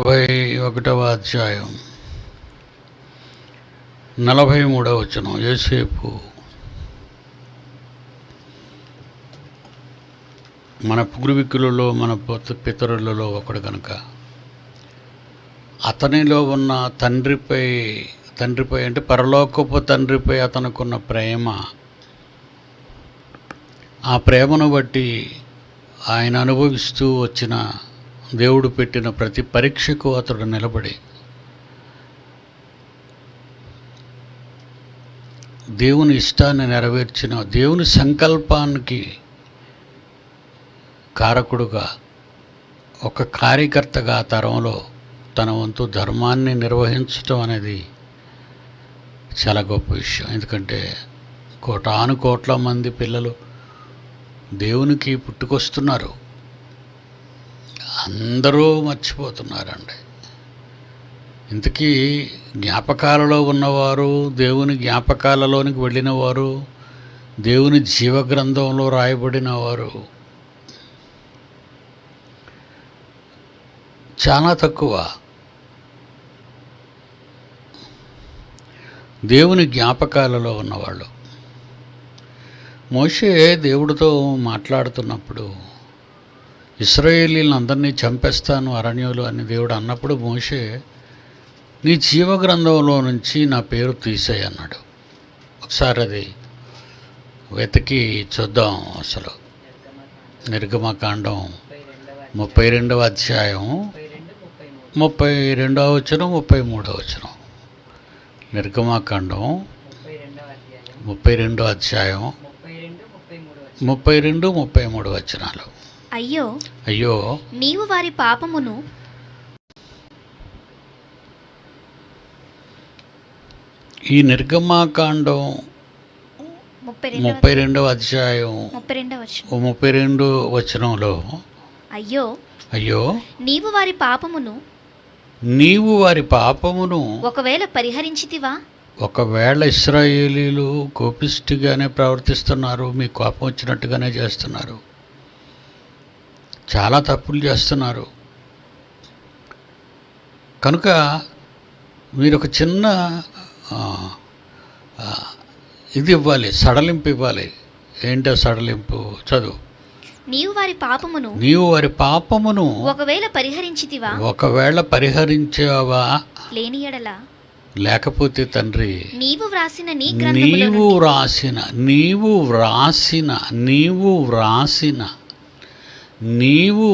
41వ అధ్యాయం 43వ వచనం. యోసేపు మన పూర్వీకులలో మన పితరులలో ఒకడు కనుక అతనిలో ఉన్న తండ్రిపై అంటే పరలోకపు తండ్రిపై అతనుకున్న ప్రేమ, ఆ ప్రేమను బట్టి ఆయన అనుభవిస్తూ వచ్చిన దేవుడు పెట్టిన ప్రతి పరీక్షకు అతడు నిలబడి దేవుని ఇష్టాన్ని నెరవేర్చిన, దేవుని సంకల్పానికి కారకుడుగా, ఒక కార్యకర్తగా ఆ తరంలో తన వంతు ధర్మాన్ని నిర్వహించటం అనేది చాలా గొప్ప విషయం. ఎందుకంటే కోట్ల మంది పిల్లలు దేవునికి పుట్టుకొస్తున్నారు, అందరూ మర్చిపోతున్నారండి. ఇంతకీ జ్ఞాపకాలలో ఉన్నవారు, దేవుని జ్ఞాపకాలలోనికి వెళ్ళిన వారు, దేవుని జీవగ్రంథంలో రాయబడిన వారు చాలా తక్కువ. దేవుని జ్ఞాపకాలలో ఉన్నవాళ్ళు. మోషే దేవుడితో మాట్లాడుతున్నప్పుడు ఇశ్రాయేలీలను అందరినీ చంపేస్తాను అరణ్యంలో అని దేవుడు అన్నప్పుడు మోషే, నీ జీవగ్రంథంలో నుంచి నా పేరు తీసేయి అన్నాడు. ఒకసారి అది వెతికి చూద్దాం. అసలు నిర్గమకాండం 32వ అధ్యాయం 32వ వచనం 33వ వచనం. నిర్గమకాండం 32వ అధ్యాయం 32, 33 వచనాలు. అయ్యో అయ్యో నీవు వారి పాపమును ఈ నిర్గమకాండం 32వ అధ్యాయం 32 వచనంలో అయ్యో అయ్యో నీవు వారి పాపమును ఒకవేళ పరిహరించితివా, ఒకవేళ ఇశ్రాయేలీలు కోపిష్టిగానే ప్రవర్తిస్తున్నారు, మీకు కోపం వచ్చినట్టుగానే చేస్తున్నారు, చాలా తప్పులు చేస్తున్నారు కనుక మీరు ఒక చిన్న ఇది ఇవ్వాలి, సడలింపు ఇవ్వాలి. ఏంటో సడలింపు? చదువు. నీవు వారి పాపమును ఒకవేళ పరిహరించావా, లేని ఎడల, లేకపోతే తండ్రి నీవు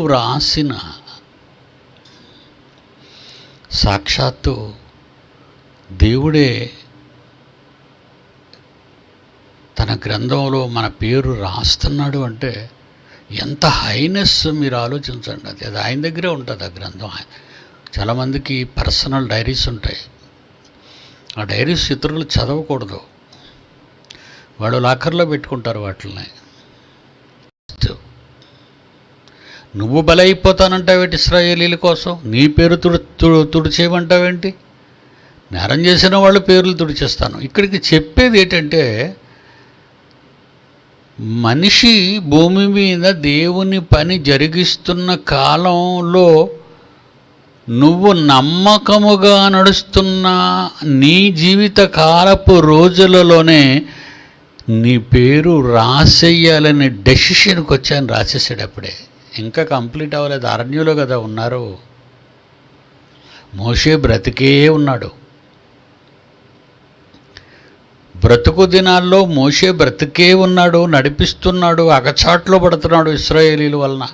వ్రాసిన సాక్షాత్తు దేవుడే తన గ్రంథంలో మన పేరు రాస్తున్నాడు అంటే ఎంత హైనెస్ మీరు ఆలోచించండి. అది ఆయన దగ్గరే ఉంటుంది ఆ గ్రంథం. చాలామందికి పర్సనల్ డైరీస్ ఉంటాయి. ఆ డైరీస్ ఇతరులు చదవకూడదు, వాడు లాకర్లో పెట్టుకుంటారు వాటిని. నువ్వు బలైపోతానంటావేంటి ఇశ్రాయేలీల కోసం? నీ పేరు తుడిచేయమంటావేంటి? నేరం చేసిన వాళ్ళు పేర్లు తుడిచేస్తాను. ఇక్కడికి చెప్పేది ఏంటంటే, మనిషి భూమి మీద దేవుని పని జరిగిస్తున్న కాలంలో నువ్వు నమ్మకముగా నడుస్తున్న నీ జీవిత కాలపు రోజులలోనే నీ పేరు రాసేయాలనే డెసిషన్కి వచ్చాను. రాసేసాడు అప్పుడే, ఇంకా కంప్లీట్ అవ్వలేదు. అరణ్యంలో కదా ఉన్నారు. మోషే బ్రతికే ఉన్నాడు. బ్రతుకు దినాల్లో మోషే బ్రతికే ఉన్నాడు, నడిపిస్తున్నాడు, అగచాట్లో పడుతున్నాడు ఇశ్రాయేలీల వలన.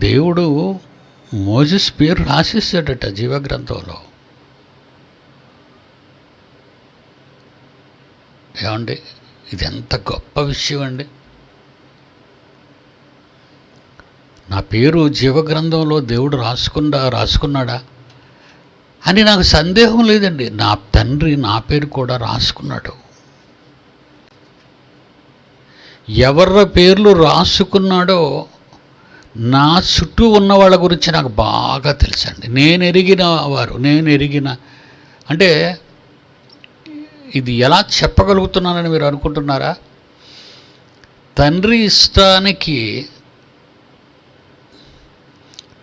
దేవుడు మోసెస్ పేరు రాసేసాడట జీవగ్రంథంలో. ఏమండి, ఇది ఎంత గొప్ప విషయం అండి. నా పేరు జీవగ్రంథంలో దేవుడు రాసుకున్నాడా అని నాకు సందేహం లేదండి. నా తండ్రి నా పేరు కూడా రాసుకున్నాడు. ఎవరి పేర్లు రాసుకున్నాడో నా చుట్టూ ఉన్న వాళ్ళ గురించి నాకు బాగా తెలుసండి. నేను ఎరిగిన అంటే ఇది ఎలా చెప్పగలుగుతున్నానని మీరు అనుకుంటున్నారా? తండ్రి ఇష్టానికి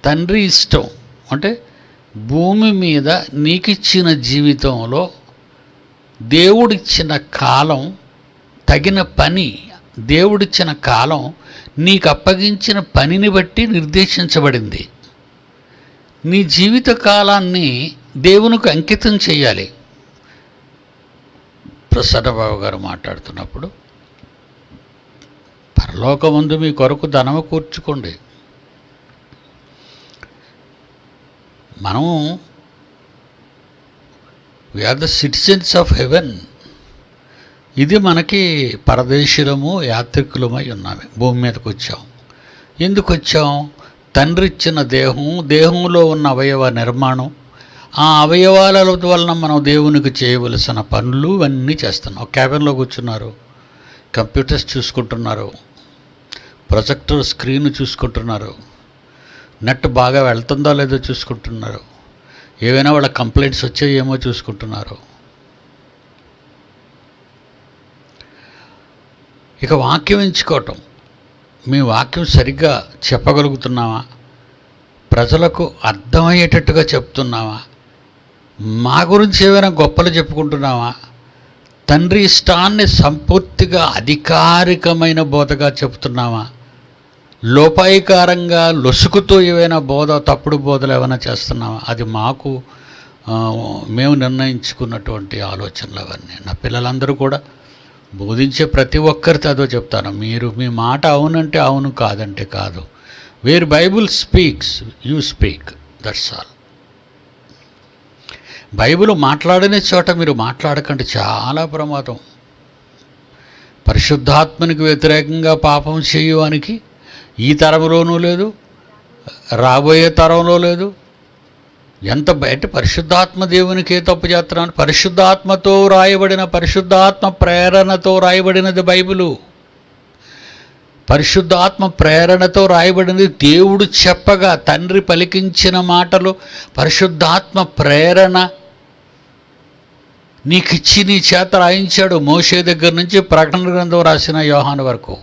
తండ్రి ఇష్టం అంటే భూమి మీద నీకిచ్చిన జీవితంలో దేవుడిచ్చిన కాలం, తగిన పని, దేవుడిచ్చిన కాలం నీకు అప్పగించిన పనిని బట్టి నిర్దేశించబడింది. నీ జీవిత కాలాన్ని దేవునికి అంకితం చేయాలి. ప్రసన్నబాబు గారు మాట్లాడుతున్నప్పుడు పరలోకమందు మీ కొరకు ధనము కూర్చుకోండి. మనం we are the citizens of heaven. ఇది మనకి పరదేశులము, యాత్రికులమై ఉన్నాము. భూమి మీదకి వచ్చాం. ఎందుకు వచ్చాం? తండ్రి ఇచ్చిన దేహంలో ఉన్న అవయవ నిర్మాణం, ఆ అవయవాల వలన మనం దేవునికి చేయవలసిన పనులు అన్నీ చేస్తున్నాం. క్యాబిన్లో కూర్చున్నారు, కంప్యూటర్స్ చూసుకుంటున్నారు, ప్రొజెక్టర్ స్క్రీన్ చూసుకుంటున్నారు, నెట్ బాగా వెళ్తుందో లేదో చూసుకుంటున్నారు, ఏవైనా వాళ్ళ కంప్లైంట్స్ వచ్చాయేమో చూసుకుంటున్నారు. ఇక వాక్యం ఎంచుకోవటం. మీ వాక్యం సరిగ్గా చెప్పగలుగుతున్నావా? ప్రజలకు అర్థమయ్యేటట్టుగా చెప్తున్నావా? మా గురించి ఏమైనా గొప్పలు చెప్పుకుంటున్నావా? తండ్రి ఇష్టాన్ని సంపూర్తిగా అధికారికమైన బోధగా చెప్తున్నావా? లోపాయికారంగా లొసుకుతో ఏవైనా తప్పుడు బోధలు ఏమైనా చేస్తున్నావా? అది మేము నిర్ణయించుకున్నటువంటి ఆలోచనలు అవన్నీ. నా పిల్లలందరూ కూడా బోధించే ప్రతి ఒక్కరితో అదో చెప్తాను. మీరు మీ మాట అవునంటే అవును, కాదంటే కాదు. Where Bible speaks you speak, that's all. Bible మాట్లాడనే చోట మీరు మాట్లాడకండి, చాలా ప్రమాదం. పరిశుద్ధాత్మనికి వ్యతిరేకంగా పాపం చేయడానికి ఈ తరంలోనూ లేదు, రాబోయే తరంలో లేదు. ఎంత బయట పరిశుద్ధాత్మ దేవునికి ఏ తప్పు చేస్తున్నాను? పరిశుద్ధాత్మతో రాయబడిన, పరిశుద్ధాత్మ ప్రేరణతో రాయబడినది బైబిలు. పరిశుద్ధాత్మ ప్రేరణతో రాయబడినది. దేవుడు చెప్పగా తండ్రి పలికించిన మాటలు పరిశుద్ధాత్మ ప్రేరణ నీకిచ్చి నీ చేత రాయించాడు. మోషే దగ్గర నుంచి ప్రకటన గ్రంథం రాసిన యోహాను వరకు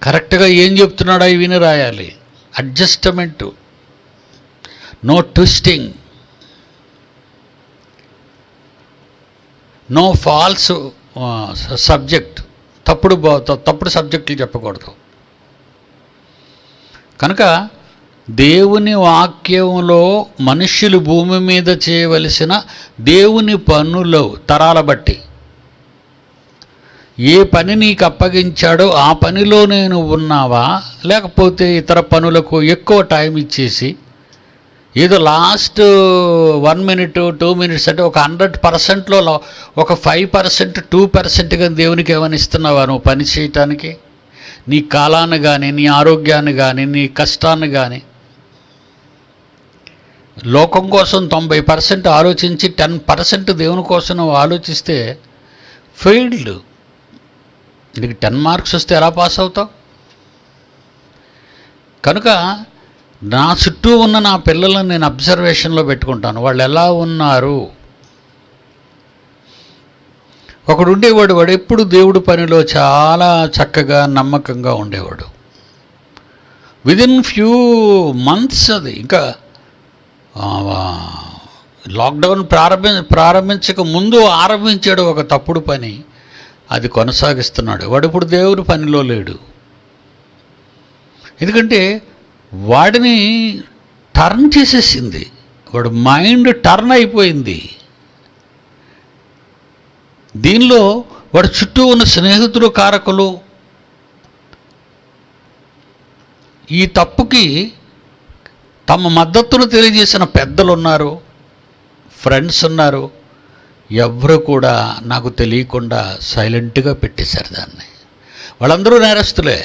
కరెక్ట్గా ఏం చెప్తున్నాడో అవి విని రాయాలి. Adjustment, no twisting, no false subject. తప్పుడు సబ్జెక్టులు చెప్పకూడదు. కనుక దేవుని వాక్యంలో మనుష్యులు భూమి మీద చేయవలసిన దేవుని పనులు తరాల బట్టి ఏ పని నీకు అప్పగించాడో ఆ పనిలో నేను ఉన్నావా, లేకపోతే ఇతర పనులకు ఎక్కువ టైం ఇచ్చేసి ఏదో లాస్ట్ 1 minute 2 minutes అంటే ఒక 100%లో ఒక 5% 2%గా దేవునికి ఏమైనా ఇస్తున్నావా నువ్వు పని చేయటానికి? నీ కాలాన్ని కానీ, నీ ఆరోగ్యాన్ని కానీ, నీ కష్టాన్ని కానీ. లోకం కోసం 90% ఆలోచించి 10% దేవుని కోసం నువ్వు ఆలోచిస్తే ఫెయిల్డ్. నీకు 10 మార్క్స్ వస్తే ఎలా పాస్ అవుతావు? కనుక నా చుట్టూ ఉన్న నా పిల్లలను నేను అబ్జర్వేషన్లో పెట్టుకుంటాను. వాళ్ళు ఎలా ఉన్నారు? ఒకడు ఉండేవాడు, వాడు ఎప్పుడు దేవుడి పనిలో చాలా చక్కగా నమ్మకంగా ఉండేవాడు. విదిన్ ఫ్యూ మంత్స్ అది ఇంకా లాక్డౌన్ ప్రారంభించక ముందు ఆరంభించాడు ఒక తప్పుడు పని, అది కొనసాగిస్తున్నాడు. వాడు ఇప్పుడు దేవుడి పనిలో లేడు. ఎందుకంటే వాడిని టర్న్ చేసేసింది, వాడు మైండ్ టర్న్ అయిపోయింది. దీనిలో వాడు చుట్టూ ఉన్న స్నేహితులు కారకులు. ఈ తప్పుకి తమ మద్దతును తెలియజేసిన పెద్దలు ఉన్నారు, ఫ్రెండ్స్ ఉన్నారు. ఎవరు కూడా నాకు తెలియకుండా సైలెంట్గా పెట్టేశారు దాన్ని. వాళ్ళందరూ నేరస్తులే.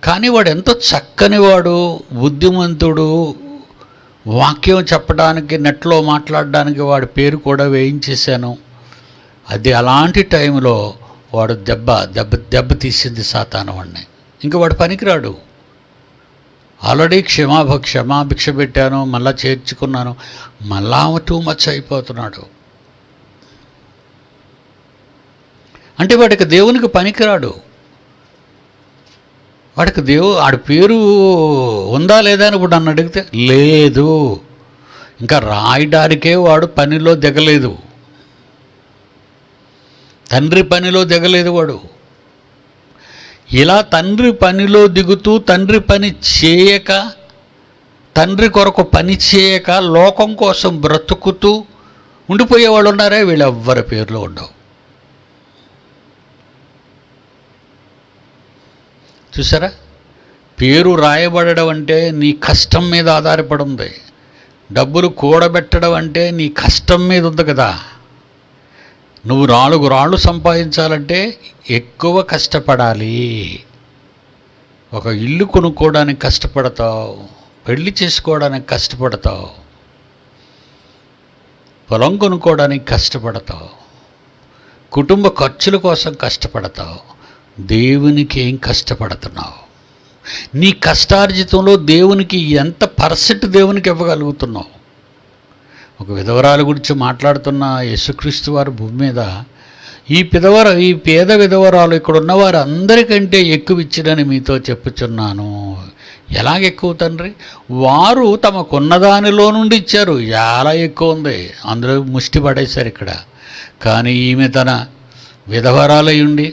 కానీ వాడు ఎంతో చక్కని వాడు, బుద్ధిమంతుడు, వాక్యం చెప్పడానికి, నెట్లో మాట్లాడడానికి వాడి పేరు కూడా వేయించేశాను. అది అలాంటి టైంలో వాడు దెబ్బ తీసింది సాతాను వాడిని. ఇంకా వాడు పనికిరాడు. ఆల్రెడీ క్షమాభిక్ష పెట్టాను, మళ్ళా చేర్చుకున్నాను, మళ్ళా టూ మచ్ అయిపోతున్నాడు. అంటే వాడికి దేవునికి పనికిరాడు. వాడికి ఆడి పేరు ఉందా లేదా అని ఇప్పుడు నన్ను అడిగితే లేదు, ఇంకా రాయడానికే వాడు పనిలో దిగలేదు, తండ్రి పనిలో దిగలేదు వాడు. ఇలా తండ్రి పనిలో దిగుతూ తండ్రి పని చేయక, తండ్రి కొరకు పని చేయక, లోకం కోసం బ్రతుకుతూ ఉండిపోయేవాళ్ళు ఉన్నారే, వీళ్ళెవ్వరి పేర్లో ఉండవు. చూసారా, పేరు రాయబడడం అంటే నీ కష్టం మీద ఆధారపడి ఉంది. డబ్బులు కూడబెట్టడం అంటే నీ కష్టం మీద ఉంది కదా. నువ్వు 4 రాళ్ళు సంపాదించాలంటే ఎక్కువ కష్టపడాలి. ఒక ఇల్లు కొనుక్కోవడానికి కష్టపడతావు, పెళ్లి చేసుకోవడానికి కష్టపడతావు, పొలం కొనుక్కోవడానికి కష్టపడతావు, కుటుంబ ఖర్చుల కోసం కష్టపడతావు. దేవునికి ఏం కష్టపడుతున్నావు? నీ కష్టార్జితంలో దేవునికి ఎంత పర్సెంట్ దేవునికి ఇవ్వగలుగుతున్నావు? ఒక విధవరాల గురించి మాట్లాడుతున్న యేసుక్రీస్తు వారు భూమి మీద ఈ పేద విధవరాలు ఇక్కడ ఉన్న వారు అందరికంటే ఎక్కువ ఇచ్చినని మీతో చెప్పుచున్నాను. ఎలాగెక్కువ తండ్రి? వారు తమకున్న దానిలో నుండి ఇచ్చారు, చాలా ఎక్కువ ఉంది, అందులో ముష్టి పడేశారు ఇక్కడ. కానీ ఈమె తన విధవరాలై ఉండి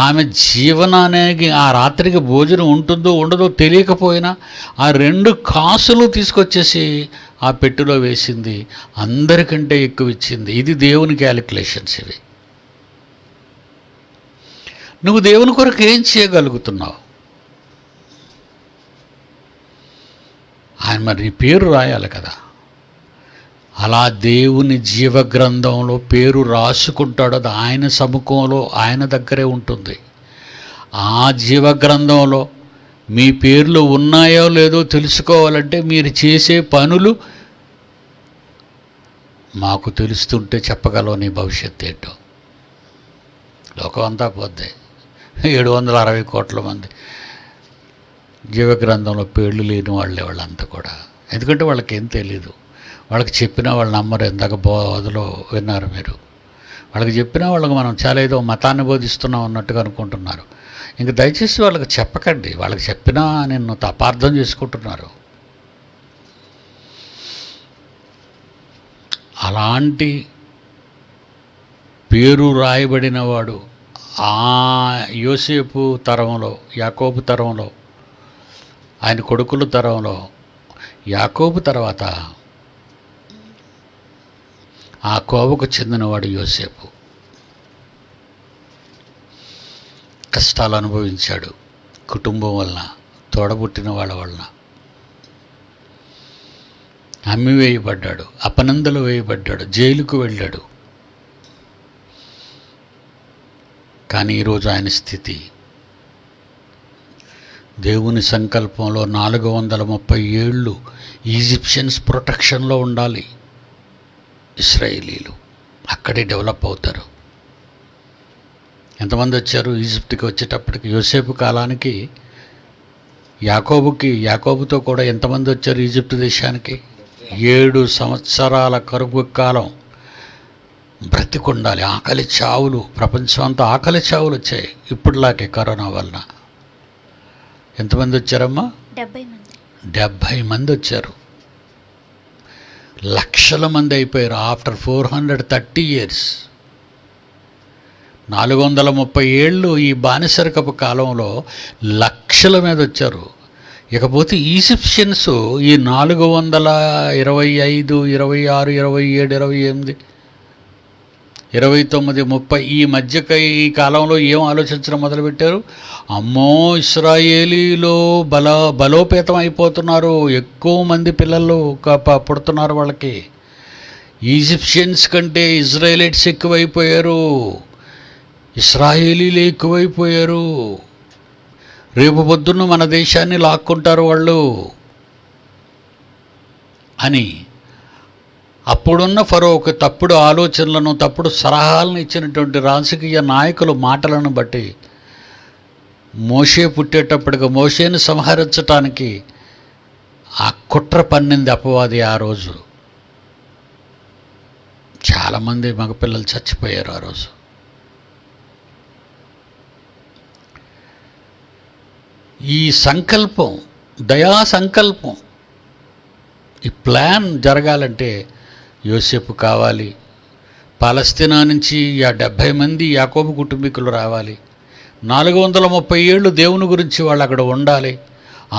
ఆమె జీవనానికి ఆ రాత్రికి భోజనం ఉంటుందో ఉండదో తెలియకపోయినా ఆ 2 కాసులు తీసుకొచ్చేసి ఆ పెట్టెలో వేసింది, అందరికంటే ఎక్కువ ఇచ్చింది. ఇది దేవుని క్యాలిక్యులేషన్స్ ఇవి. నువ్వు దేవుని కొరకు ఏం చేయగలుగుతున్నావు? ఆయన మరి నీ పేరు రాయాలి కదా. అలా దేవుని జీవగ్రంథంలో పేరు రాసుకుంటాడు. అది ఆయన సముఖంలో ఆయన దగ్గరే ఉంటుంది. ఆ జీవగ్రంథంలో మీ పేర్లు ఉన్నాయో లేదో తెలుసుకోవాలంటే మీరు చేసే పనులు మాకు తెలుస్తుంటే చెప్పగలవు నీ భవిష్యత్తు ఏంటో. లోకం అంతా పోద్ది, 760 కోట్ల మంది జీవగ్రంథంలో పేర్లు లేని వాళ్ళంతా కూడా. ఎందుకంటే వాళ్ళకి ఏం తెలీదు. వాళ్ళకి చెప్పినా వాళ్ళు నమ్మరు. ఎందాక బోధలో విన్నారు మీరు. వాళ్ళకి చెప్పినా వాళ్ళకి మనం చాలా ఏదో మతాన్ని బోధిస్తున్నాం అన్నట్టుగా అనుకుంటున్నారు. ఇంక దయచేసి వాళ్ళకి చెప్పకండి. వాళ్ళకి చెప్పినా నిన్ను అపార్థం చేసుకుంటున్నారు. అలాంటి పేరు రాయబడిన వాడు ఆ యోసేపు తరంలో, యాకోబు తరంలో, ఆయన కొడుకుల తరంలో, యాకోబు తర్వాత ఆ కోవకు చెందినవాడు యోసేపు. కష్టాలు అనుభవించాడు కుటుంబం వలన, తోడబుట్టిన వాళ్ళ వలన. అమ్మి వేయబడ్డాడు, అపనందలు వేయబడ్డాడు, జైలుకు వెళ్ళాడు. కానీ ఈరోజు ఆయన స్థితి దేవుని సంకల్పంలో 430 ఏళ్ళు ఈజిప్షియన్స్ ప్రొటెక్షన్లో ఉండాలి. ఇశ్రాయేలీలు అక్కడే డెవలప్ అవుతారు. ఎంతమంది వచ్చారు ఈజిప్ట్కి? వచ్చేటప్పటికి యోసేపు కాలానికి యాకోబుతో కూడా ఎంతమంది వచ్చారు ఈజిప్ట్ దేశానికి? 7 సంవత్సరాల కరువు కాలం బ్రతికుండాలి. ఆకలి చావులు, ప్రపంచం అంతా ఆకలి చావులు వచ్చాయి ఇప్పుడులాగే కరోనా వలన. ఎంతమంది వచ్చారమ్మా? 70 మంది వచ్చారు. లక్షల మంది అయిపోయారు. ఆఫ్టర్ 430 years, 430 ఏళ్ళు ఈ బానిసరికపు కాలంలో లక్షల మీద వచ్చారు. ఇకపోతే ఈజిప్షియన్స్ ఈ 425, 26, 27, 28, 29, 30 ఈ మధ్యక ఈ కాలంలో ఏం ఆలోచించడం మొదలుపెట్టారు? అమ్మో, ఇశ్రాయేలీలో బలోపేతం అయిపోతున్నారు, ఎక్కువ మంది పిల్లలు పుడుతున్నారు వాళ్ళకి. ఈజిప్షియన్స్ కంటే ఇజ్రాయేలైట్స్ ఎక్కువైపోయారు, ఇశ్రాయేలీలు ఎక్కువైపోయారు. రేపు పొద్దున్న మన దేశాన్ని లాక్కుంటారు వాళ్ళు అని అప్పుడున్న ఫరోకు తప్పుడు ఆలోచనలను, తప్పుడు సలహాలను ఇచ్చినటువంటి రాజకీయ నాయకుల మాటలను బట్టి మోషే పుట్టేటప్పటికి మోషేని సంహరించటానికి ఆ కుట్ర పన్నింది అపవాది. ఆ రోజు చాలామంది మగపిల్లలు చచ్చిపోయారు. ఆ రోజు ఈ సంకల్పం, దయా సంకల్పం, ఈ ప్లాన్ జరగాలంటే యోసేపు కావాలి. పాలస్తీనా నుంచి 70 మంది యాకోబు కుటుంబీకులు రావాలి. 430 ఏళ్ళు దేవుని గురించి వాళ్ళు అక్కడ ఉండాలి.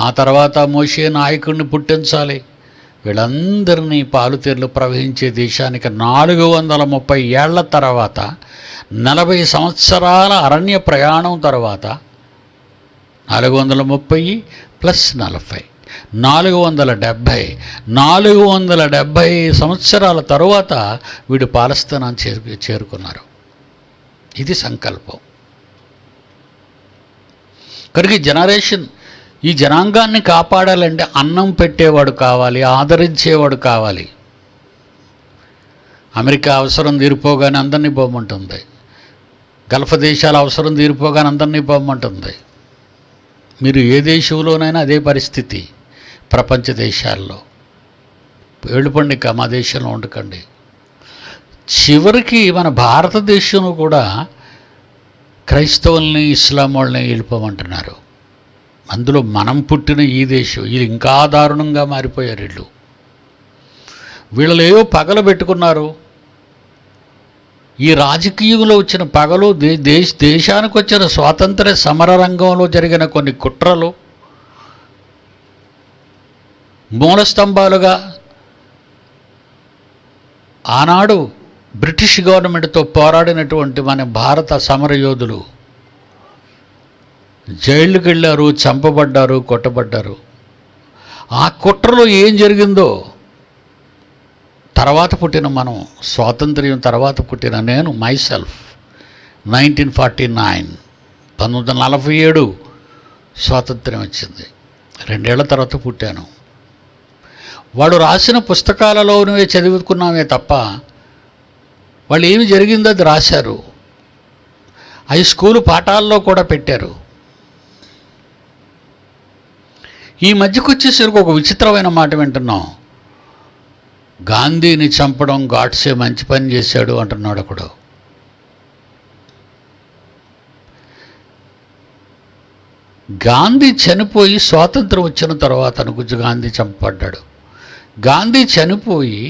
ఆ తర్వాత మోషే నాయకుడిని పుట్టించాలి. వీళ్ళందరినీ పాలుతీర్లు ప్రవహించే దేశానికి 430 ఏళ్ల తర్వాత, 40 సంవత్సరాల అరణ్య ప్రయాణం తర్వాత, 430 + 40 470 సంవత్సరాల తరువాత వీడు పాలస్తీనాన్ని చేరుకున్నారు. ఇది సంకల్పం. కనుక ఈ జనాంగాన్ని కాపాడాలంటే అన్నం పెట్టేవాడు కావాలి, ఆదరించేవాడు కావాలి. అమెరికా అవసరం తీరిపోగానే అందరినీ పోమంటుంది. గల్ఫ్ దేశాల అవసరం తీరిపోగానే అందరినీ పోమంటుంది. మీరు ఏ దేశంలోనైనా అదే పరిస్థితి. ప్రపంచ దేశాల్లో వెళ్ళిపోండి, మా దేశంలో ఉండకండి. చివరికి మన భారతదేశంలో కూడా క్రైస్తవుల్ని, ఇస్లాం వాళ్ళని వెళ్ళిపోమంటున్నారు. అందులో మనం పుట్టిన ఈ దేశం, వీళ్ళు ఇంకా దారుణంగా మారిపోయారు. వీళ్ళు ఏవో పగలు పెట్టుకున్నారు. ఈ రాజకీయంలో వచ్చిన పగలు, దేశానికి వచ్చిన స్వాతంత్ర సమర రంగంలో జరిగిన కొన్ని కుట్రలు, మూలస్తంభాలుగా ఆనాడు బ్రిటిష్ గవర్నమెంట్తో పోరాడినటువంటి మన భారత సమరయోధులు జైళ్ళకి వెళ్ళారు, చంపబడ్డారు, కొట్టబడ్డారు. ఆ కుట్రలో ఏం జరిగిందో తర్వాత పుట్టిన మనం, స్వాతంత్ర్యం తర్వాత పుట్టిన నేను మైసెల్ఫ్ 1949 1947 స్వాతంత్ర్యం వచ్చింది. 2 ఏళ్ల తర్వాత పుట్టాను. వాడు రాసిన పుస్తకాలలోనే చదువుకున్నామే తప్ప వాళ్ళు ఏమి జరిగిందో అది రాశారు. అవి స్కూలు పాఠాల్లో కూడా పెట్టారు. ఈ మధ్యకు వచ్చేసరికి ఒక విచిత్రమైన మాట వింటున్నాం. గాంధీని చంపడం గాడ్సే మంచి పని చేశాడు అంటున్నాడు ఒకడు. గాంధీ చనిపోయి స్వాతంత్రం వచ్చిన తర్వాత అనుకుంటూ గాంధీ చంపబడ్డాడు. గాంధీ చనిపోయి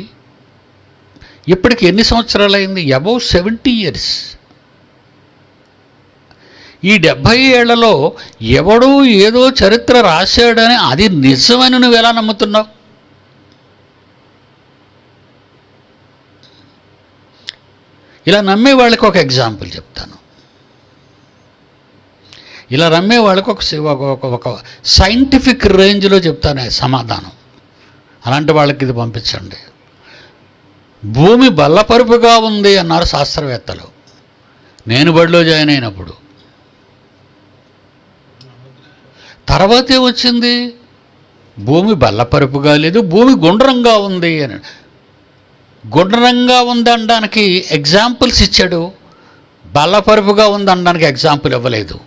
ఇప్పటికి ఎన్ని సంవత్సరాలైంది? Above 70 years. ఈ 70 ఏళ్లలో ఎవడో ఏదో చరిత్ర రాశాడని అది నిజమని నువ్వు ఎలా నమ్ముతున్నావు? ఇలా నమ్మే వాళ్ళకి ఒక ఎగ్జాంపుల్ చెప్తాను. ఇలా నమ్మే వాళ్ళకి ఒక సైంటిఫిక్ రేంజ్లో చెప్తాను సమాధానం. అలాంటి వాళ్ళకి ఇది పంపించండి. భూమి బల్లపరుపుగా ఉంది అన్నారు శాస్త్రవేత్తలు నేను బడిలో జాయిన్ అయినప్పుడు. తర్వాత ఏమొచ్చింది? భూమి బల్లపరుపుగా లేదు, భూమి గుండ్రంగా ఉంది అని. గుండ్రంగా ఉందనడానికి ఎగ్జాంపుల్స్ ఇచ్చాడు, బల్లపరుపుగా ఉందనడానికి ఎగ్జాంపుల్ ఇవ్వలేదు.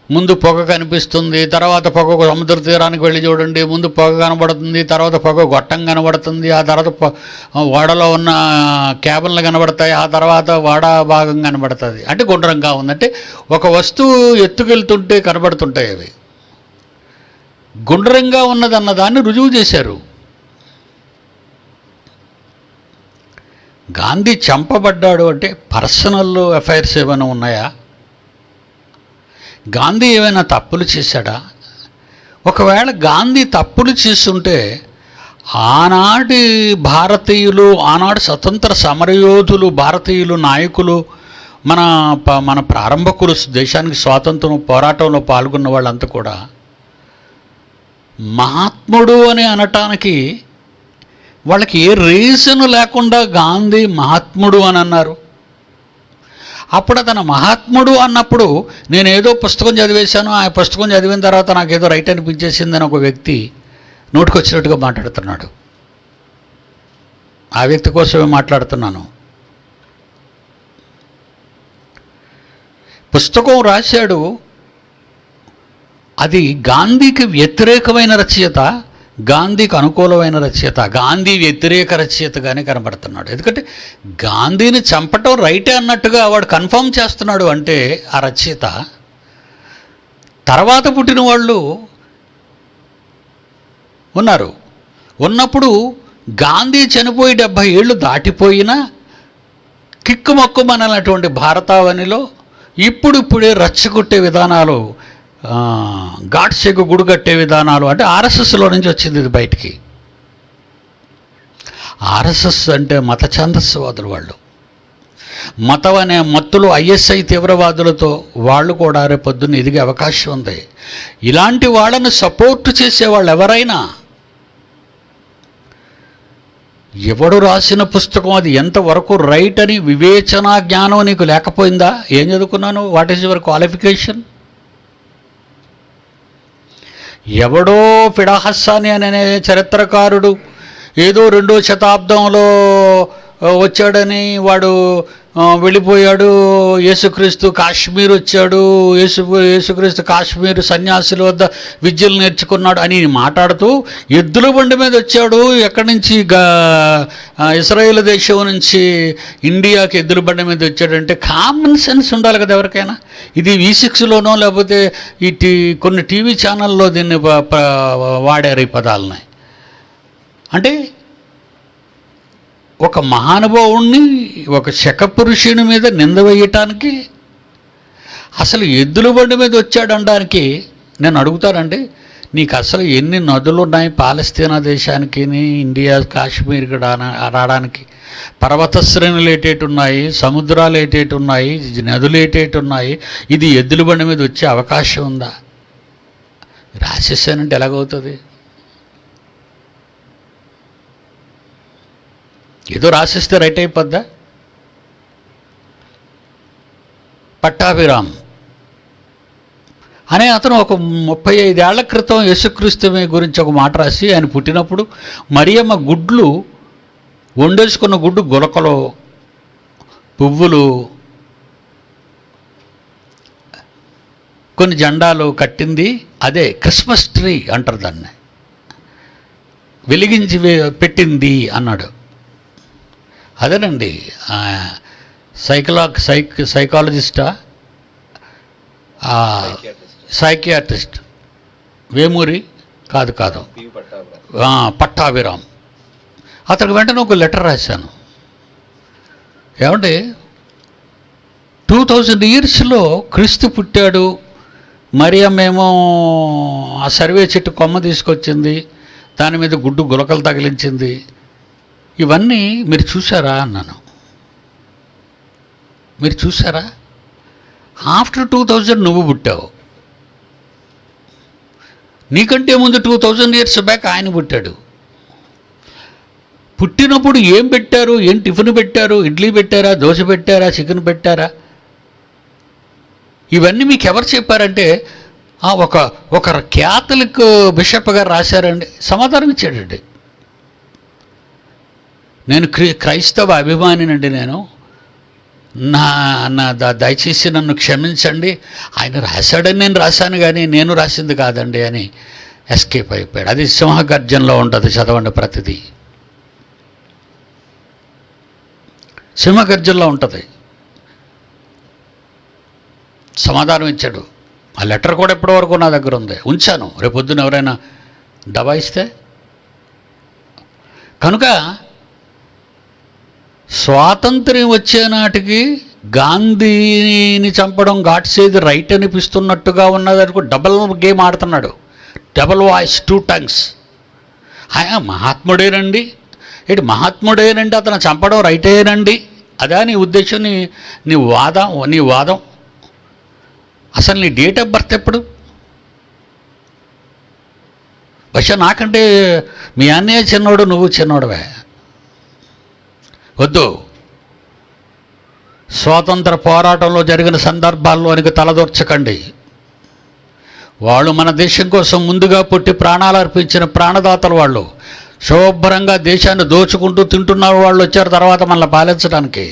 ముందు పొగ కనిపిస్తుంది, తర్వాత పొగ సముద్ర తీరానికి వెళ్ళి చూడండి, ముందు పొగ కనబడుతుంది, తర్వాత పొగ గొట్టం కనబడుతుంది, ఆ తర్వాత ఓడలో ఉన్న క్యాబిన్లు కనబడతాయి, ఆ తర్వాత ఓడ భాగం కనబడుతుంది. అంటే గుండ్రంగా ఉందంటే ఒక వస్తువు ఎత్తుకెళ్తుంటే కనబడుతుంటాయి అవి. గుండ్రంగా ఉన్నదన్న దాన్ని రుజువు చేశారు. గాంధీ చంపబడ్డాడు అంటే పర్సనల్ అఫైర్స్ ఏమైనా ఉన్నాయా? గాంధీ ఏమైనా తప్పులు చేశాడా? ఒకవేళ గాంధీ తప్పులు చేస్తుంటే ఆనాటి భారతీయులు, ఆనాడు స్వతంత్ర సమరయోధులు, భారతీయులు నాయకులు, మన ప్రారంభకులు, దేశానికి స్వాతంత్రం పోరాటంలో పాల్గొన్న వాళ్ళంతా కూడా మహాత్ముడు అని అనటానికి వాళ్ళకి ఏ రీజన్ లేకుండా గాంధీ మహాత్ముడు అని అన్నారు. అప్పుడు అతను మహాత్ముడు అన్నప్పుడు నేను ఏదో పుస్తకం చదివేశాను, ఆ పుస్తకం చదివిన తర్వాత నాకు ఏదో రైట్ అనిపించేసిందని ఒక వ్యక్తి నోటికొచ్చినట్టుగా మాట్లాడుతున్నాడు. ఆ వ్యక్తి కోసమే మాట్లాడుతున్నాను. పుస్తకం రాశాడు, అది గాంధీకి వ్యతిరేకమైన రచయిత, గాంధీకి అనుకూలమైన రచయిత, గాంధీ వ్యతిరేక రచయితగానే కనబడుతున్నాడు. ఎందుకంటే గాంధీని చంపటం రైటే అన్నట్టుగా వాడు కన్ఫర్మ్ చేస్తున్నాడు. అంటే ఆ రచయిత తర్వాత పుట్టిన వాళ్ళు ఉన్నారు. ఉన్నప్పుడు గాంధీ చనిపోయి 70 ఏళ్ళు దాటిపోయినా కిక్కుమక్కుమనటువంటి భారతావనిలో ఇప్పుడిప్పుడే రచ్చగొట్టే విధానాలు, గాడ్సేకు గుడి కట్టే విధానాలు, అంటే ఆర్ఎస్ఎస్లో నుంచి వచ్చింది ఇది బయటికి. ఆర్ఎస్ఎస్ అంటే మత ఛందస్సువాదులు వాళ్ళు. మతం అనే మత్తులు ఐఎస్ఐ తీవ్రవాదులతో వాళ్ళు కూడా రేపొద్దున్న ఎదిగే అవకాశం ఉంది. ఇలాంటి వాళ్ళని సపోర్ట్ చేసేవాళ్ళు ఎవరైనా, ఎవడు రాసిన పుస్తకం అది ఎంతవరకు రైట్ అని వివేచనా జ్ఞానం నీకు లేకపోయిందా? ఏం చదువుకున్నాను? What is your qualification? ఎవడో ఫిడాహస్సాని అనే చరిత్రకారుడు ఏదో 2వ శతాబ్దంలో వచ్చాడని వాడు వెళ్ళిపోయాడు. యేసుక్రీస్తు కాశ్మీర్ వచ్చాడు, యేసుక్రీస్తు కాశ్మీర్ సన్యాసుల వద్ద విద్యలు నేర్చుకున్నాడు అని మాట్లాడుతూ, ఎద్దుల బండి మీద వచ్చాడు ఎక్కడి నుంచి, ఇస్రాయేల్ దేశం నుంచి ఇండియాకి ఎద్దుల బండి మీద వచ్చాడంటే కామన్ సెన్స్ ఉండాలి కదా ఎవరికైనా. ఇది V6లోనో లేకపోతే కొన్ని టీవీ ఛానల్లో దీన్ని వాడారు ఈ పదాలని. అంటే ఒక మహానుభావుణ్ణి, ఒక శకపురుషుని మీద నింద వేయటానికి, అసలు ఎద్దుల బండి మీద వచ్చాడనడానికి నేను అడుగుతానండి, నీకు అసలు ఎన్ని నదులు ఉన్నాయి పాలస్తీనా దేశానికి, ఇండియా కాశ్మీర్కి రావడానికి? పర్వత శ్రేణులు ఏటేటు ఉన్నాయి, సముద్రాలు ఏటేటు ఉన్నాయి, నదులు ఏటేటు ఉన్నాయి. ఇది ఎద్దుల బండి మీద వచ్చే అవకాశం ఉందా? రాసేసానంటే ఎలాగవుతుంది? ఏదో రాసిస్తే రైట్ అయిపోద్దా? పట్టాభిరామ్ అనే అతను ఒక 35 ఏళ్ల క్రితం యేసుక్రీస్తు గురించి ఒక మాట రాసి, ఆయన పుట్టినప్పుడు మరియమ్మ గుడ్లు వండేసుకున్న గుడ్డు గులకలు, పువ్వులు, కొన్ని జెండాలు కట్టింది, అదే క్రిస్మస్ ట్రీ అంటారు దాన్ని, వెలిగించి పెట్టింది అన్నాడు. అదేనండి, సైకాలజిస్టా, సైకియాట్రిస్ట్ వేమూరి కాదు పట్టాభిరామ్. అతనికి వెంటనే ఒక లెటర్ రాశాను. ఏమంటే 2000 ఇయర్స్లో క్రీస్తు పుట్టాడు, మరియమ్మేమో ఆ సర్వే చెట్టు కొమ్మ తీసుకొచ్చింది, దాని మీద గుడ్డు గులకలు తగిలించింది, ఇవన్నీ మీరు చూసారా అన్నాను. మీరు చూసారా? ఆఫ్టర్ 2000 నువ్వు పుట్టావు, నీకంటే ముందు 2000 ఇయర్స్ బ్యాక్ ఆయన పుట్టాడు. పుట్టినప్పుడు ఏం పెట్టారు? ఏం టిఫిన్ పెట్టారు? ఇడ్లీ పెట్టారా, దోశ పెట్టారా, చికెన్ పెట్టారా? ఇవన్నీ మీకు ఎవరు చెప్పారంటే ఒక క్యాథలిక్ బిషప్ గారు రాశారండి, సమాధానం ఇచ్చాడండి. నేను క్రైస్తవ అభిమానినండి, నేను దయచేసి నన్ను క్షమించండి, ఆయన రాశాడని నేను రాశాను కానీ నేను రాసింది కాదండి అని ఎస్కేప్ అయిపోయాడు. అది సింహగర్జనలో ఉంటుంది, చదవండి ప్రతిదీ. సింహగర్జనలో ఉంటుంది. సమాధానం ఇచ్చాడు. ఆ లెటర్ కూడా ఇప్పటివరకు నా దగ్గర ఉంది, ఉంచాను, రేపొద్దున ఎవరైనా దబాయిస్తే. కనుక స్వాతంత్ర్యం వచ్చే నాటికి గాంధీని చంపడం గాడ్సేది రైట్ అనిపిస్తున్నట్టుగా ఉన్నది అనుకో, డబల్ గేమ్ ఆడుతున్నాడు, డబల్ వాయిస్, 2 టంగ్స్. ఆయన మహాత్ముడేనండి, మహాత్ముడేనండి, అతను చంపడం రైటేనండి, అదా నీ ఉద్దేశం, నీ వాదం. అసలు నీ డేట్ ఆఫ్ బర్త్ ఎప్పుడు? బహుశా నాకంటే మీ అన్నయ్య చిన్నోడు, నువ్వు చిన్నోడవే. వద్దు, స్వాతంత్ర పోరాటంలో జరిగిన సందర్భాల్లోనికి తలదూర్చకండి. వాళ్ళు మన దేశం కోసం ముందుగా పుట్టి ప్రాణాలు అర్పించిన ప్రాణదాతలు వాళ్ళు. శుభ్రంగా దేశాన్ని దోచుకుంటూ తింటున్నారు వాళ్ళు, వచ్చారు తర్వాత మనల్ని పాలించడానికి.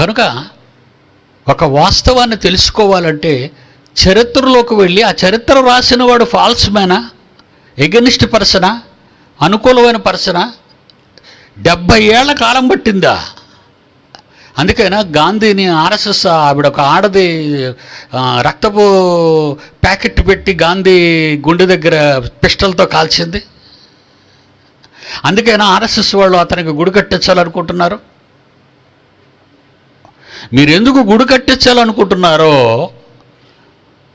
కనుక ఒక వాస్తవాన్ని తెలుసుకోవాలంటే చరిత్రలోకి వెళ్ళి, ఆ చరిత్ర రాసిన వాడు ఫాల్స్ మ్యానా, ఎగనిస్ట్ పర్సనా, అనుకూలమైన పర్సనా? 70 ఏళ్ల కాలం పట్టిందా? అందుకైనా గాంధీని ఆర్ఎస్ఎస్ ఆవిడ ఒక ఆడది రక్తపు ప్యాకెట్ పెట్టి గాంధీ గుండె దగ్గర పిస్టల్తో కాల్చింది. అందుకైనా ఆర్ఎస్ఎస్ వాళ్ళు అతనికి గుడి కట్టించాలనుకుంటున్నారు. మీరు ఎందుకు గుడి కట్టించాలనుకుంటున్నారో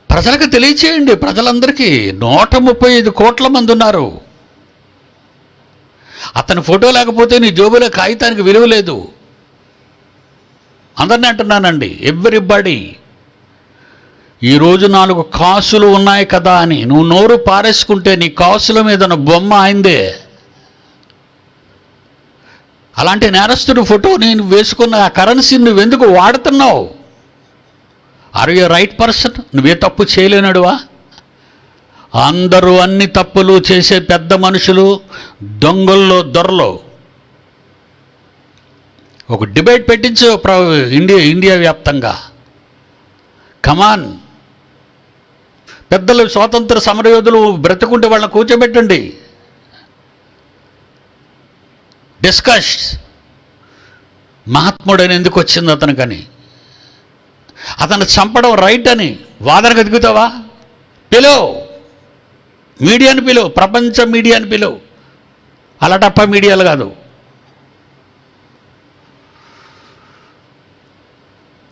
ప్రజలకు తెలియచేయండి. ప్రజలందరికీ 135 కోట్ల మంది ఉన్నారు. అతని ఫోటో లేకపోతే నీ జోబులో కాగితానికి విలువ లేదు. అందరినీ అంటున్నానండి, ఎవ్రీబడి. ఈరోజు 4 కాసులు ఉన్నాయి కదా అని నువ్వు నోరు పారేసుకుంటే నీ కాసుల మీద ఉన్న బొమ్మ ఆయిందే. అలాంటి నేరస్తుడి ఫోటో నేను వేసుకున్న ఆ కరెన్సీని నువ్వెందుకు వాడుతున్నావు? Are you right person? నువ్వే తప్పు చేయలేనడువా? అందరూ అన్ని తప్పులు చేసే పెద్ద మనుషులు దొంగల్లో దొరలో. ఒక డిబేట్ పెట్టించు ఇండియా వ్యాప్తంగా. కమాన్, పెద్దలు స్వాతంత్ర సమరయోధులు బ్రతుకుంటే వాళ్ళని కూర్చోబెట్టండి. డిస్కస్. మహాత్ముడని ఎందుకు వచ్చింది అతనికని, అతను చంపడం రైట్ అని వాదనకు ఎదుగుతావా? పిలువు, మీడియాని పిలువు, ప్రపంచ మీడియాని పిలువు, అలటప్ప మీడియాలు కాదు.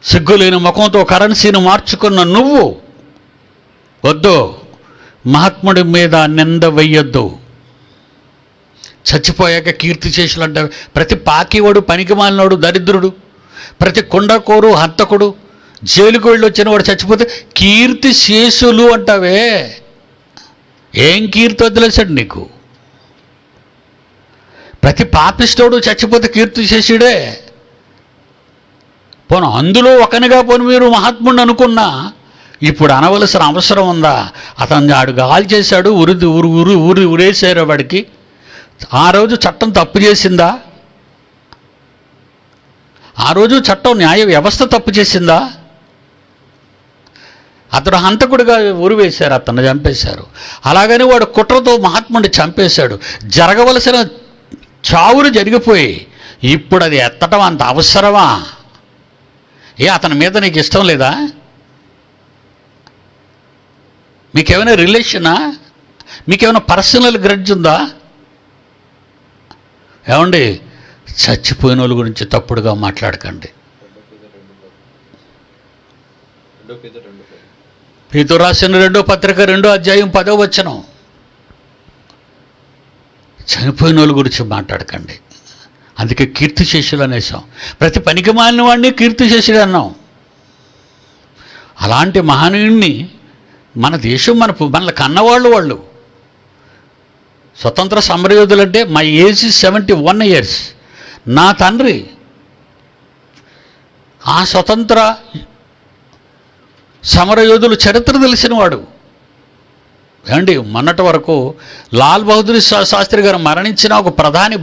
సిగ్గులేని ముఖంతో కరెన్సీని మార్చుకున్న నువ్వు వద్దు, మహాత్ముడి మీద నింద వెయ్యొద్దు. చచ్చిపోయాక కీర్తి చేసులంటే ప్రతి పాకివాడు, పనికిమాలినోడు, దరిద్రుడు, ప్రతి కొండకోరు, హంతకుడు, జైలుకు వెళ్ళి వచ్చిన వాడు చచ్చిపోతే కీర్తి శేషులు అంటావే. ఏం కీర్తి వదిలేశాడు నీకు? ప్రతి పాపిస్తోడు చచ్చిపోతే కీర్తి శేషుడే. పోను అందులో ఒకనిగా పోను మీరు మహాత్ముడిని అనుకున్నా ఇప్పుడు అనవలసిన అవసరం ఉందా? అతను ఆడు గాలి చేశాడు, ఉరేసారు వాడికి. ఆ రోజు చట్టం తప్పు చేసిందా? ఆ రోజు చట్టం న్యాయ వ్యవస్థ తప్పు చేసిందా? అతడు హంతకుడిగా ఉరివేశారు, అతను చంపేశారు. అలాగని వాడు కుట్రతో మహాత్ముడిని చంపేశాడు. జరగవలసిన చావులు జరిగిపోయి ఇప్పుడు అది ఎత్తటం అంత అవసరమా? అతని మీద నీకు ఇష్టం లేదా? మీకేమైనా రిలేషనా? మీకేమైనా పర్సనల్ గ్రడ్జ్ ఉందా? ఏమండి, చచ్చిపోయిన వాళ్ళ గురించి తప్పుడుగా మాట్లాడకండి. పేతురు రాసిన 2వ పత్రిక 2వ అధ్యాయం 10వ వచనం. చనిపోయిన వాళ్ళ గురించి మాట్లాడకండి. అందుకే కీర్తిశేషులు అనేసాం. ప్రతి పనికి మాలిన వాడిని కీర్తిశేషుడు అన్నాం. అలాంటి మహనీయుడిని మన దేశం మనల్ని కన్నవాళ్ళు వాళ్ళు. స్వతంత్ర సమరయోధులంటే మై ఏజ్ 71 years. నా తండ్రి ఆ స్వతంత్ర సమరయోధులు చరిత్ర తెలిసినవాడు. ఏమండి, మొన్నటి వరకు లాల్ బహదూర్ శాస్త్రి గారు మరణించిన, ఒక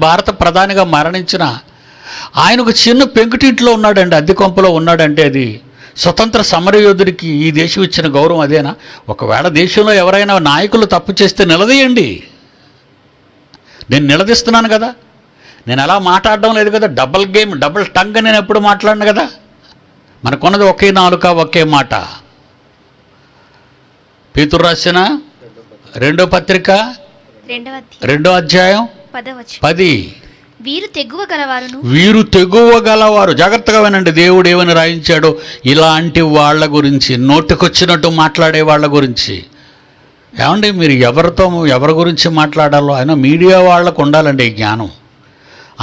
భారత ప్రధానిగా మరణించిన ఆయన ఒక చిన్న పెంకుటింట్లో ఉన్నాడండి, అద్దె కొంపలో ఉన్నాడంటే అది స్వతంత్ర సమరయోధుడికి ఈ దేశం ఇచ్చిన గౌరవం అదేనా? ఒకవేళ దేశంలో ఎవరైనా నాయకులు తప్పు చేస్తే నిలదీయండి. నేను నిలదీస్తున్నాను కదా, నేను అలా మాట్లాడడం లేదు కదా. డబుల్ గేమ్, డబుల్ టంగ్ నేను ఎప్పుడు మాట్లాడను కదా. మనకున్నది ఒకే నాలుక, ఒకే మాట. పేతురు రాసిన 2వ పత్రిక 2వ అధ్యాయం 10. వీరు తెగువ గలవారు. జాగ్రత్తగా వినండి, దేవుడు ఏమని రాయించాడో ఇలాంటి వాళ్ళ గురించి, నోటికొచ్చినట్టు మాట్లాడే వాళ్ళ గురించి. ఏమండి, మీరు ఎవరి గురించి మాట్లాడాలో అయినా మీడియా వాళ్ళకు ఉండాలండి ఈ జ్ఞానం.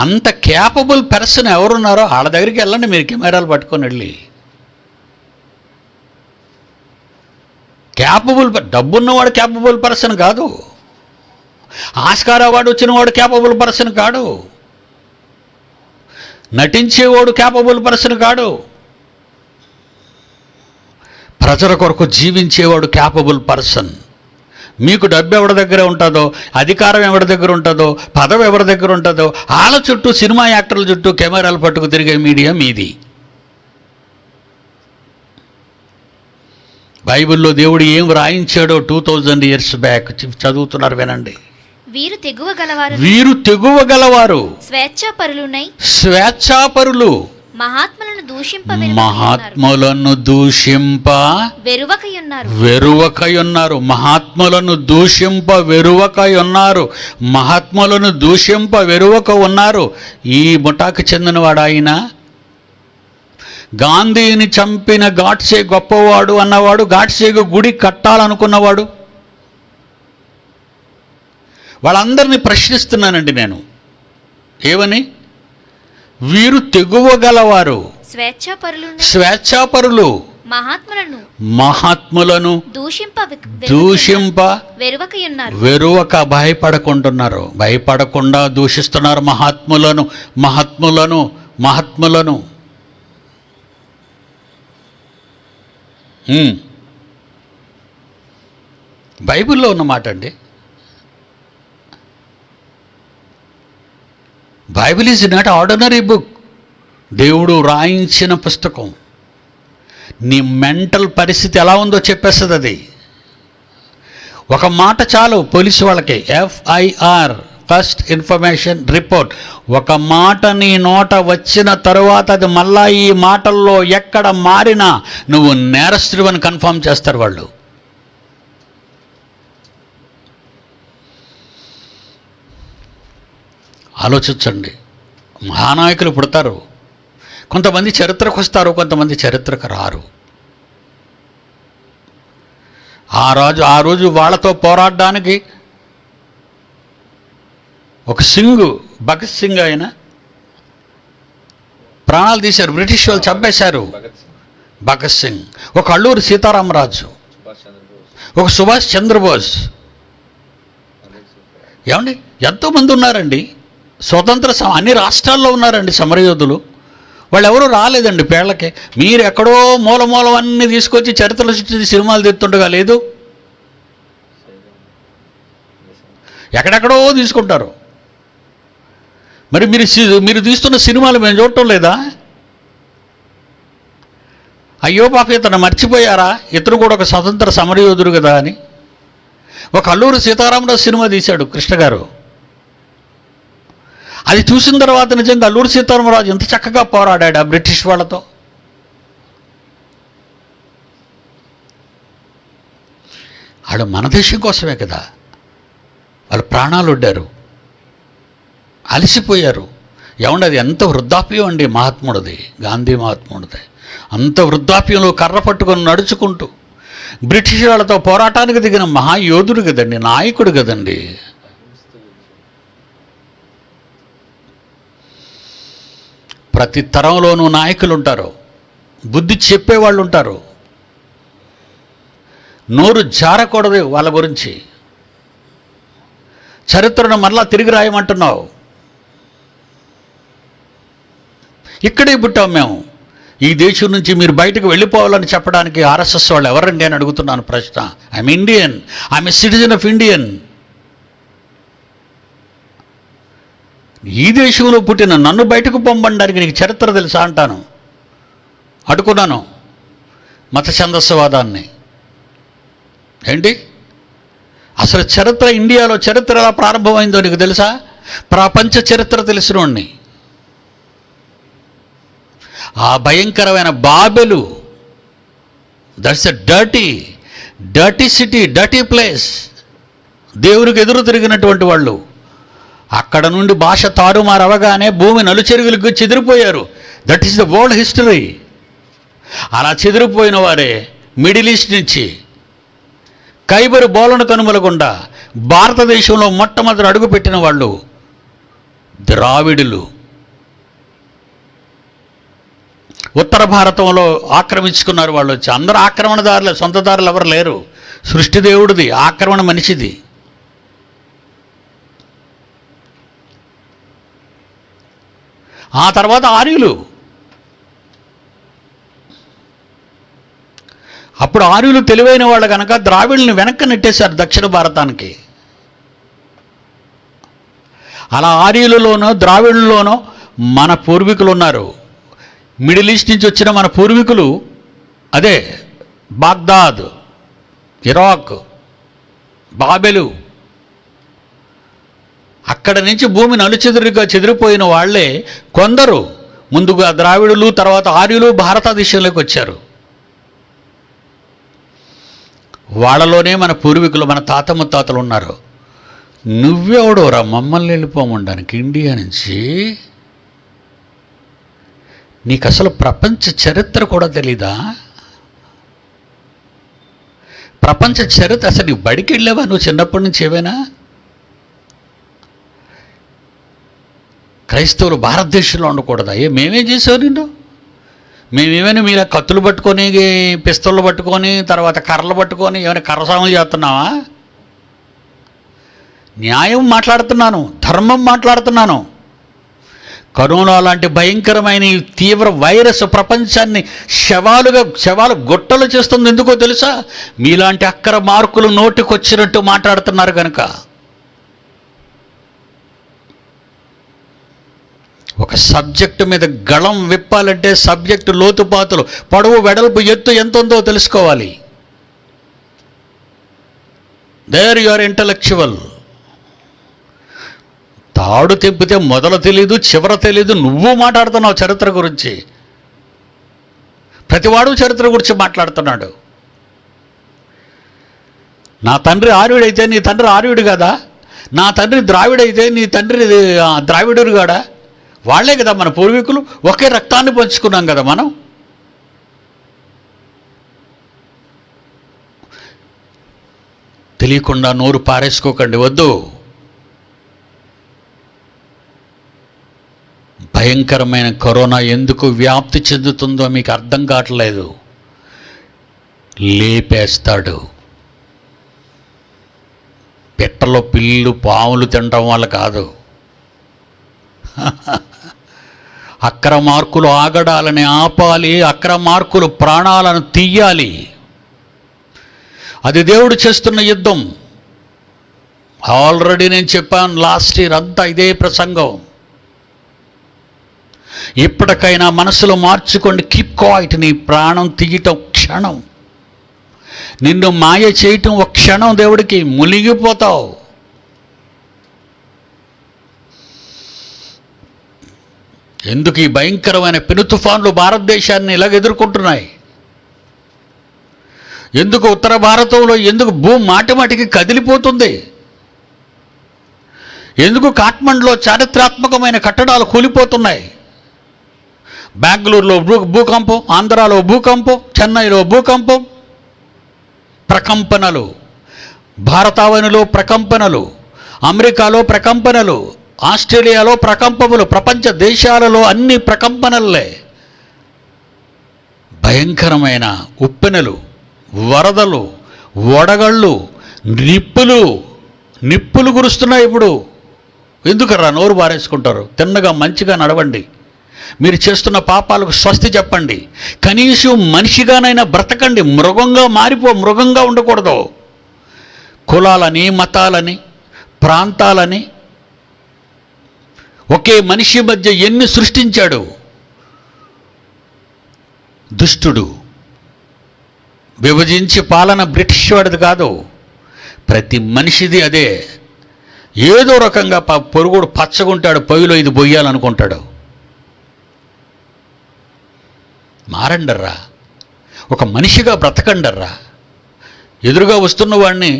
అంత క్యాపబుల్ పర్సన్ ఎవరున్నారో వాళ్ళ దగ్గరికి వెళ్ళండి, మీరు కెమెరాలు పట్టుకొని వెళ్ళి. డబ్బున్నవాడు క్యాపబుల్ పర్సన్ కాదు. ఆస్కార్ అవార్డు వచ్చినవాడు క్యాపబుల్ పర్సన్ కాడు. నటించేవాడు క్యాపబుల్ పర్సన్ కాడు. ప్రజల కొరకు జీవించేవాడు క్యాపబుల్ పర్సన్. మీకు డబ్బు ఎవరి దగ్గర ఉంటుందో, అధికారం ఎవరి దగ్గర ఉంటుందో, పదవి ఎవరి దగ్గర ఉంటుందో వాళ్ళ చుట్టూ, సినిమా యాక్టర్ల చుట్టూ కెమెరాలు పట్టుకు తిరిగే మీడియా మీది. బైబిల్లో దేవుడు ఏం రాయించాడో 2000 years బ్యాక్ చదువుతున్నారు, వినండి. వీరు తెగువ గలవారు, స్వేచ్ఛాపరులు, మహాత్ములను దూషింప మహాత్ములను దూషింప వెరువకయున్నారు. మహాత్ములను దూషింప వెరువకయున్నారు. మహాత్ములను దూషింప వెరువక ఉన్నారు. ఈ ముఠాకు చెందినవాడు ఆయన. గాంధీని చంపిన గాడ్సే గొప్పవాడు అన్నవాడు, గాడ్సేకు గుడి కట్టాలనుకున్నవాడు. వాళ్ళందరినీ ప్రశ్నిస్తున్నానండి నేను. ఏమని? వీరు తెగువగలవారు, స్వేచ్ఛాపరులు, మహాత్ములను దూషింప వెరువక భయపడకుంటున్నారు. భయపడకుండా దూషిస్తున్నారు మహాత్ములను. బైబిల్లో ఉన్నమాట అండి. Bible is not ordinary book. దేవుడు రాయించిన పుస్తకం. నీ మెంటల్ పరిస్థితి ఎలా ఉందో చెప్పేస్తుంది అది. ఒక మాట చాలు పోలీసు వాళ్ళకి. FIR, first information report. ఒక మాట నీ నోట వచ్చిన తరువాత అది మళ్ళా ఈ మాటల్లో ఎక్కడ మారినా నువ్వు నేరస్తుడివని కన్ఫర్మ్ చేస్తారు వాళ్ళు. ఆలోచించండి. మహానాయకులు పుడతారు. కొంతమంది చరిత్రకు వస్తారు, కొంతమంది చరిత్రకు రారు. ఆ రోజు వాళ్ళతో పోరాడడానికి ఒక భగత్ సింగ్ ఆయన ప్రాణాలు తీశారు. బ్రిటిష్ వాళ్ళు చంపేశారు భగత్ సింగ్. ఒక అల్లూరి సీతారామరాజు, ఒక సుభాష్ చంద్రబోస్. ఏమండి, ఎంతోమంది ఉన్నారండి. స్వతంత్ర అన్ని రాష్ట్రాల్లో ఉన్నారండి సమరయోధులు. వాళ్ళు ఎవరు రాలేదండి పేర్లకే. మీరు ఎక్కడో మూలం అన్నీ తీసుకొచ్చి చరిత్రలు సృష్టించి సినిమాలు తీస్తుండగా లేదు. ఎక్కడెక్కడో తీసుకుంటారు. మరి మీరు తీస్తున్న సినిమాలు మేము చూడటం లేదా? అయ్యో పాప, ఇతను మర్చిపోయారా, ఇతను కూడా ఒక స్వతంత్ర సమరయోధుడు కదా అని. ఒక అల్లూరి సీతారామరాజు సినిమా తీశాడు కృష్ణ గారు. అది చూసిన తర్వాత నిజంగా అల్లూరి సీతారామరాజు ఎంత చక్కగా పోరాడాడు ఆ బ్రిటిష్ వాళ్ళతో. వాళ్ళు మన దేశం కోసమే కదా వాళ్ళు ప్రాణాలు వడ్డారు, అలసిపోయారు. ఏమండి, అది ఎంత వృద్ధాప్యం అండి మహాత్ముడిది, గాంధీ మహాత్ముడిది. అంత వృద్ధాప్యంలో కర్ర పట్టుకొని నడుచుకుంటూ బ్రిటిష్ వాళ్ళతో పోరాటానికి దిగిన మహాయోధుడు కదండి, నాయకుడు కదండి. ప్రతి తరంలోనూ నాయకులు ఉంటారు, బుద్ధి చెప్పేవాళ్ళు ఉంటారు. నోరు జారకూడదు వాళ్ళ గురించి. చరిత్రను మరలా తిరిగి రాయమంటున్నావు. ఇక్కడే పుట్టాం మేము. ఈ దేశం నుంచి మీరు బయటకు వెళ్ళిపోవాలని చెప్పడానికి RSS వాళ్ళు ఎవరండి అని అడుగుతున్నాను ప్రశ్న. I'm Indian, I'm a citizen of Indian. ఈ దేశంలో పుట్టిన నన్ను బయటకు పంపడానికి నీకు చరిత్ర తెలుసా అంటాను. అడుగున్నాను మత ఛందస్సువాదాన్ని. ఏంటి అసలు చరిత్ర, ఇండియాలో చరిత్ర ఎలా ప్రారంభమైందో నీకు తెలుసా? ప్రపంచ చరిత్ర తెలిసినోడిని. ఆ భయంకరమైన బాబెలు, that's a dirty city, dirty place. దేవునికి ఎదురు తిరిగినటువంటి వాళ్ళు. అక్కడ నుండి భాష తారుమారవగానే భూమి నలుచెరుగులకు చెదిరిపోయారు. That is the world history. అలా చెదిరిపోయిన వారే మిడిల్ ఈస్ట్ నుంచి కైబరు బోలను కనుమలగుండా భారతదేశంలో మొట్టమొదటి అడుగుపెట్టిన వాళ్ళు ద్రావిడులు. ఉత్తర భారతంలో ఆక్రమించుకున్నారు వాళ్ళు వచ్చి. అందరూ ఆక్రమణదారులే, సొంతదారులు ఎవరు లేరు. సృష్టి దేవుడిది, ఆక్రమణ మనిషిది. ఆ తర్వాత ఆర్యులు. అప్పుడు ఆర్యులు తెలివైన వాళ్ళు కనుక ద్రావిడుల్ని వెనక్కి నెట్టేశారు దక్షిణ భారతానికి. అలా ఆర్యులలోనో ద్రావిడుల్లోనో మన పూర్వీకులు ఉన్నారు. మిడిల్ ఈస్ట్ నుంచి వచ్చిన మన పూర్వీకులు, అదే బాగ్దాద్, ఇరాక్, బాబెలు, అక్కడ నుంచి భూమిని చెదిరిపోయిన వాళ్ళే కొందరు ముందుగా ద్రావిడులు, తర్వాత ఆర్యులు భారతదేశంలోకి వచ్చారు. వాళ్ళలోనే మన పూర్వీకులు, మన తాత ముత్తాతలు ఉన్నారు. నువ్వెవడోరా మమ్మల్ని వెళ్ళిపోమనడానికి ఇండియా నుంచి? నీకు అసలు ప్రపంచ చరిత్ర కూడా తెలీదా? ప్రపంచ చరిత్ర అసలు నీకు బడికి వెళ్ళావా నువ్వు చిన్నప్పటి నుంచి? ఏవైనా క్రైస్తవులు భారతదేశంలో ఉండకూడదా? మేమేం చేసావు నిన్ను? మేమేమైనా మీరు కత్తులు పట్టుకొని, పిస్తళ్ళు పట్టుకొని, తర్వాత కర్రలు పట్టుకొని ఏమైనా కర్రసాములు చేస్తున్నావా? న్యాయం మాట్లాడుతున్నాను, ధర్మం మాట్లాడుతున్నాను. కరోనా లాంటి భయంకరమైన ఈ తీవ్ర వైరస్ ప్రపంచాన్ని శవాలు గుట్టలు చేస్తుంది. ఎందుకో తెలుసా? మీలాంటి అక్కర మార్కులు నోటికొచ్చినట్టు మాట్లాడుతున్నారు కనుక. ఒక సబ్జెక్టు మీద గళం విప్పాలంటే సబ్జెక్టు లోతుపాతులు, పొడవు, వెడల్పు, ఎత్తు ఎంత ఉందో తెలుసుకోవాలి. There you are intellectual. తాడు తెంపితే మొదలు తెలీదు, చివర తెలీదు. నువ్వు మాట్లాడుతున్నావు చరిత్ర గురించి. ప్రతివాడు చరిత్ర గురించి మాట్లాడుతున్నాడు. నా తండ్రి ఆర్యుడైతే నీ తండ్రి ఆర్యుడు కదా? నా తండ్రి ద్రావిడైతే నీ తండ్రి ద్రావిడుడు కాడా? వాళ్లే కదా మన పూర్వీకులు. ఒకే రక్తాన్ని పంచుకున్నాం కదా మనం. తెలియకుండా నోరు పారేసుకోకండి, వద్దు. భయంకరమైన కరోనా ఎందుకు వ్యాప్తి చెందుతుందో మీకు అర్థం కావట్లేదు. లేపేస్తాడు. పెట్టలో పిల్లు, పాములు తినడం వల్ల కాదు. అక్రమార్కులు ఆగడాలని ఆపాలి, అక్రమార్కులు ప్రాణాలను తీయాలి. అది దేవుడు చేస్తున్న యుద్ధం. ఆల్రెడీ నేను చెప్పాను లాస్ట్ ఇయర్ అంతా ఇదే ప్రసంగం. ఇప్పటికైనా మనసులో మార్చుకోండి. Keep quiet. నీ ప్రాణం తీయటం క్షణం, నిన్ను మాయ చేయటం ఒక క్షణం. దేవుడికి మునిగిపోతావు. ఎందుకు ఈ భయంకరమైన పెను తుఫాన్లు భారతదేశాన్ని ఇలాగ ఎదుర్కొంటున్నాయి? ఎందుకు ఉత్తర భారతంలో ఎందుకు భూమి మాటిమాటికి కదిలిపోతుంది? ఎందుకు కాఠ్మండ్లో చారిత్రాత్మకమైన కట్టడాలు కూలిపోతున్నాయి? బెంగళూరులో భూకంపం, ఆంధ్రాలో భూకంపం, చెన్నైలో భూకంపం, ప్రకంపనలు, భారతావనిలో ప్రకంపనలు, అమెరికాలో ప్రకంపనలు, ఆస్ట్రేలియాలో ప్రకంపములు, ప్రపంచ దేశాలలో అన్ని ప్రకంపనలే. భయంకరమైన ఉప్పెనలు, వరదలు, వడగళ్ళు, నిప్పులు కురుస్తున్నాయి ఇప్పుడు. ఎందుకర్రా నోరు బారేసుకుంటారు? తిన్నగా మంచిగా నడవండి. మీరు చేస్తున్న పాపాలకు స్వస్తి చెప్పండి. కనీసం మనిషిగానైనా బ్రతకండి. మృగంగా ఉండకూడదు. కులాలని, మతాలని, ప్రాంతాలని, ఒకే మనిషి మధ్య ఎన్ని సృష్టించాడు దుష్టుడు. విభజించి పాలన బ్రిటిష్ వాడిది కాదు, ప్రతి మనిషిది అదే. ఏదో రకంగా పొరుగుడు పచ్చగుంటాడు, పొయ్యిలో ఇది బొయ్యాలనుకుంటాడు. మారండర్రా, ఒక మనిషిగా బ్రతకండర్రా. ఎదురుగా వస్తున్న వాడిని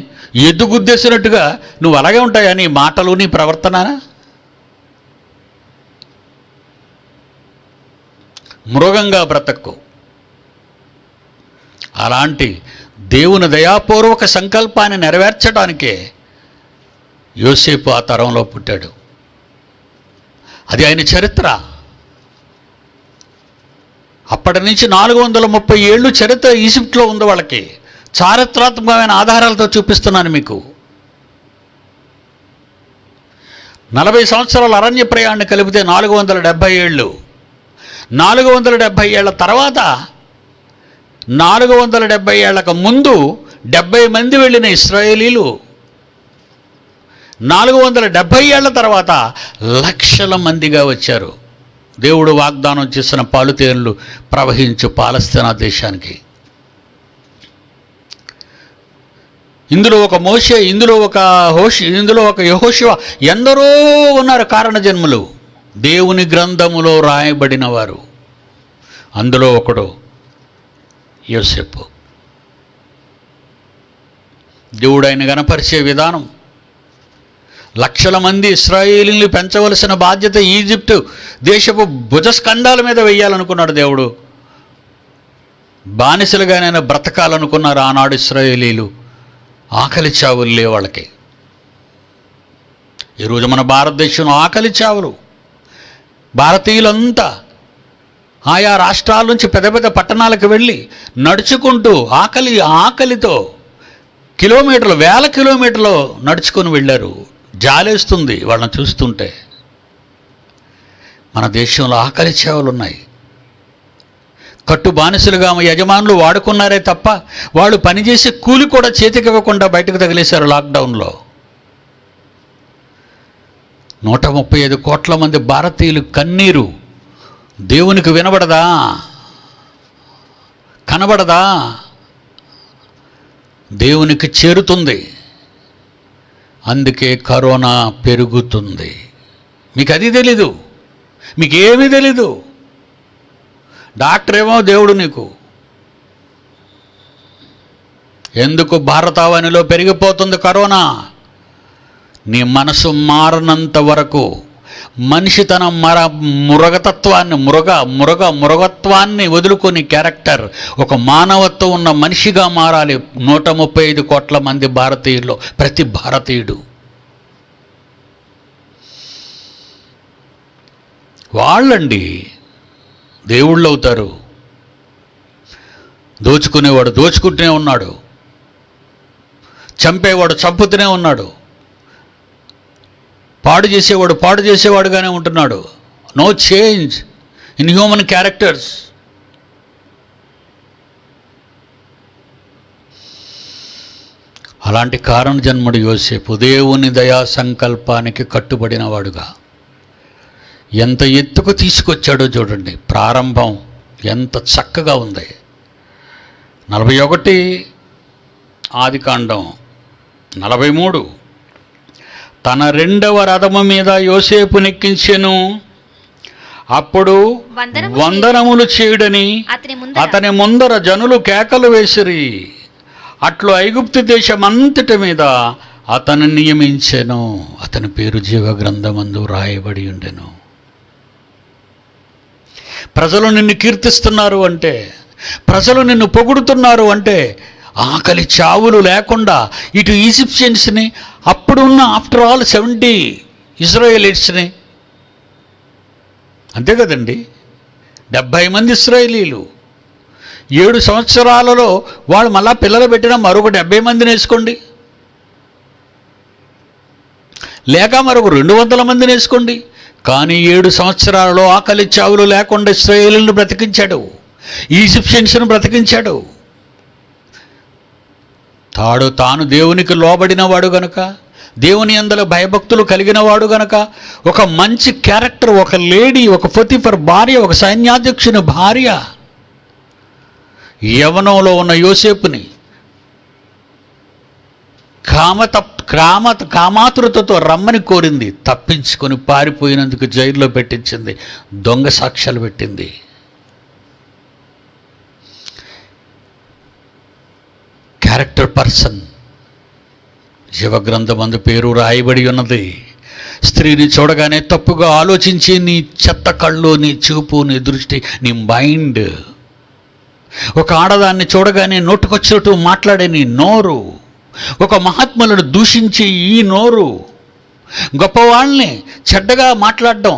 ఎద్దుగుద్దేసినట్టుగా నువ్వు అలాగే ఉంటాయా నీ మాటలు, నీ ప్రవర్తన? మృగంగా బ్రతక్కు. అలాంటి దేవుని దయాపూర్వక సంకల్పాన్ని నెరవేర్చడానికే యోసేపు ఆ తరంలో పుట్టాడు. అది ఆయన చరిత్ర. అప్పటి నుంచి 430 ఏళ్ళు చరిత్ర ఈజిప్ట్లో ఉంది వాళ్ళకి. చారిత్రాత్మకమైన ఆధారాలతో చూపిస్తున్నాను మీకు. 40 సంవత్సరాల అరణ్య ప్రయాణాన్ని కలిపితే 470 ఏళ్ళు. 470 ఏళ్ల తర్వాత, 470 ఏళ్లకు ముందు 70 మంది వెళ్ళిన ఇశ్రాయేలీలు 470 ఏళ్ల తర్వాత లక్షల మందిగా వచ్చారు. దేవుడు వాగ్దానం చేసిన పాలుతేనెలు ప్రవహించు పాలస్తీనా దేశానికి. ఇందులో ఒక మోషే, ఇందులో ఒక యెహోషువ, ఎందరో ఉన్నారు కారణ జన్ములు. దేవుని గ్రంథములో రాయబడిన వారు. అందులో ఒకడు యోసేపు. దేవుడు ఆయన గణపరిచే విధానం, లక్షల మంది ఇశ్రాయేలీయుల్ని పెంచవలసిన బాధ్యత ఈజిప్టు దేశపు భుజస్కంధాల మీద వెయ్యాలనుకున్నాడు దేవుడు. బానిసలుగానైనా బ్రతకాలనుకున్నారు ఆనాడు ఇశ్రాయేలీలు. ఆకలి చావులు లేవు వాళ్ళకి. ఈరోజు మన భారతదేశంలో ఆకలి చావులు. భారతీయులంతా ఆయా రాష్ట్రాల నుంచి పెద్ద పెద్ద పట్టణాలకు వెళ్ళి నడుచుకుంటూ ఆకలితో కిలోమీటర్లు, వేల కిలోమీటర్లు నడుచుకొని వెళ్ళారు. జాలేస్తుంది వాళ్ళని చూస్తుంటే. మన దేశంలో ఆకలి చావులు ఉన్నాయి. కట్టు బానిసలుగా యజమానులు వాడుకున్నారే తప్ప వాళ్ళు పనిచేసే కూలి కూడా చేతికి ఇవ్వకుండా బయటకు తగిలేశారు లాక్డౌన్లో. 135 కోట్ల మంది భారతీయులు కన్నీరు దేవునికి వినబడదా? కనబడదా? దేవునికి చేరుతుంది. అందుకే కరోనా పెరుగుతుంది. మీకు అది తెలీదు, మీకేమీ తెలీదు. డాక్టర్ ఏమో దేవుడు నీకు. ఎందుకు భారతావనిలో పెరిగిపోతుంది కరోనా? నీ మనసు మారనంత వరకు మనిషి తన మురగత్వాన్ని వదులుకొని క్యారెక్టర్, ఒక మానవత్వం ఉన్న మనిషిగా మారాలి. 135 కోట్ల మంది భారతీయుల్లో ప్రతి భారతీయుడు. వాళ్ళండి దేవుళ్ళు అవుతారు. దోచుకునేవాడు దోచుకుంటూనే ఉన్నాడు, చంపేవాడు చంపుతూనే ఉన్నాడు, పాడు చేసేవాడుగానే ఉంటున్నాడు. No change in human characters. అలాంటి కారణ జన్ముడు యోసేపు దేవుని దయా సంకల్పానికి కట్టుబడినవాడుగా ఎంత ఎత్తుకు తీసుకొచ్చాడో చూడండి. ప్రారంభం ఎంత చక్కగా ఉంది. 41 ఆదికాండం 43. తన 2వ రథము మీద యోసేపు నెక్కించెను. అప్పుడు వందనములు చేయుడని అతని ముందర జనులు కేకలు వేసిరి. అట్లు ఐగుప్తు దేశమంతటి మీద అతను నియమించెను. అతని పేరు జీవగ్రంథమందు రాయబడి ఉండెను. ప్రజలు నిన్ను కీర్తిస్తున్నారు అంటే, ప్రజలు నిన్ను పొగుడుతున్నారు అంటే, ఆకలి చావులు లేకుండా ఇటు ఈజిప్షియన్స్ని, అప్పుడున్న ఆఫ్టర్ ఆల్ 70 ఇజ్రాయేలీట్స్ని, అంతే కదండి, 70 మంది ఇశ్రాయేలీలు 7 సంవత్సరాలలో వాళ్ళు మళ్ళా పిల్లలు పెట్టిన మరొక 70 మందిని వేసుకోండి, లేక మరొక 200 మందిని వేసుకోండి. కానీ 7 సంవత్సరాలలో ఆకలి చావులు లేకుండా ఇశ్రాయేలీయులను బ్రతికించాడు, ఈజిప్షియన్స్ను బ్రతికించాడు. తాను దేవునికి లోబడినవాడు గనుక, దేవుని యందల భయభక్తులు కలిగినవాడు గనుక, ఒక మంచి క్యారెక్టర్, ఒక లేడీ, ఒక పొతిఫర్ భార్య, ఒక సైన్యాధ్యక్షుని భార్య యవ్వనంలో ఉన్న యోసేపుని కామాతురతతో రమ్మని కోరింది. తప్పించుకొని పారిపోయినందుకు జైల్లో పెట్టించింది, దొంగ సాక్ష్యాలు పెట్టింది. Character person. జీవగ్రంథమందు పేరు రాయబడి ఉన్నది. స్త్రీని చూడగానే తప్పుగా ఆలోచించి నీ చెత్త కళ్ళు, నీ చూపు, నీ దృష్టి, నీ మైండ్, ఒక ఆడదాన్ని చూడగానే నోటుకొచ్చినట్టు మాట్లాడే నీ నోరు, ఒక మహాత్ములను దూషించి ఈ నోరు, గొప్పవాళ్ళని చెడ్డగా మాట్లాడడం,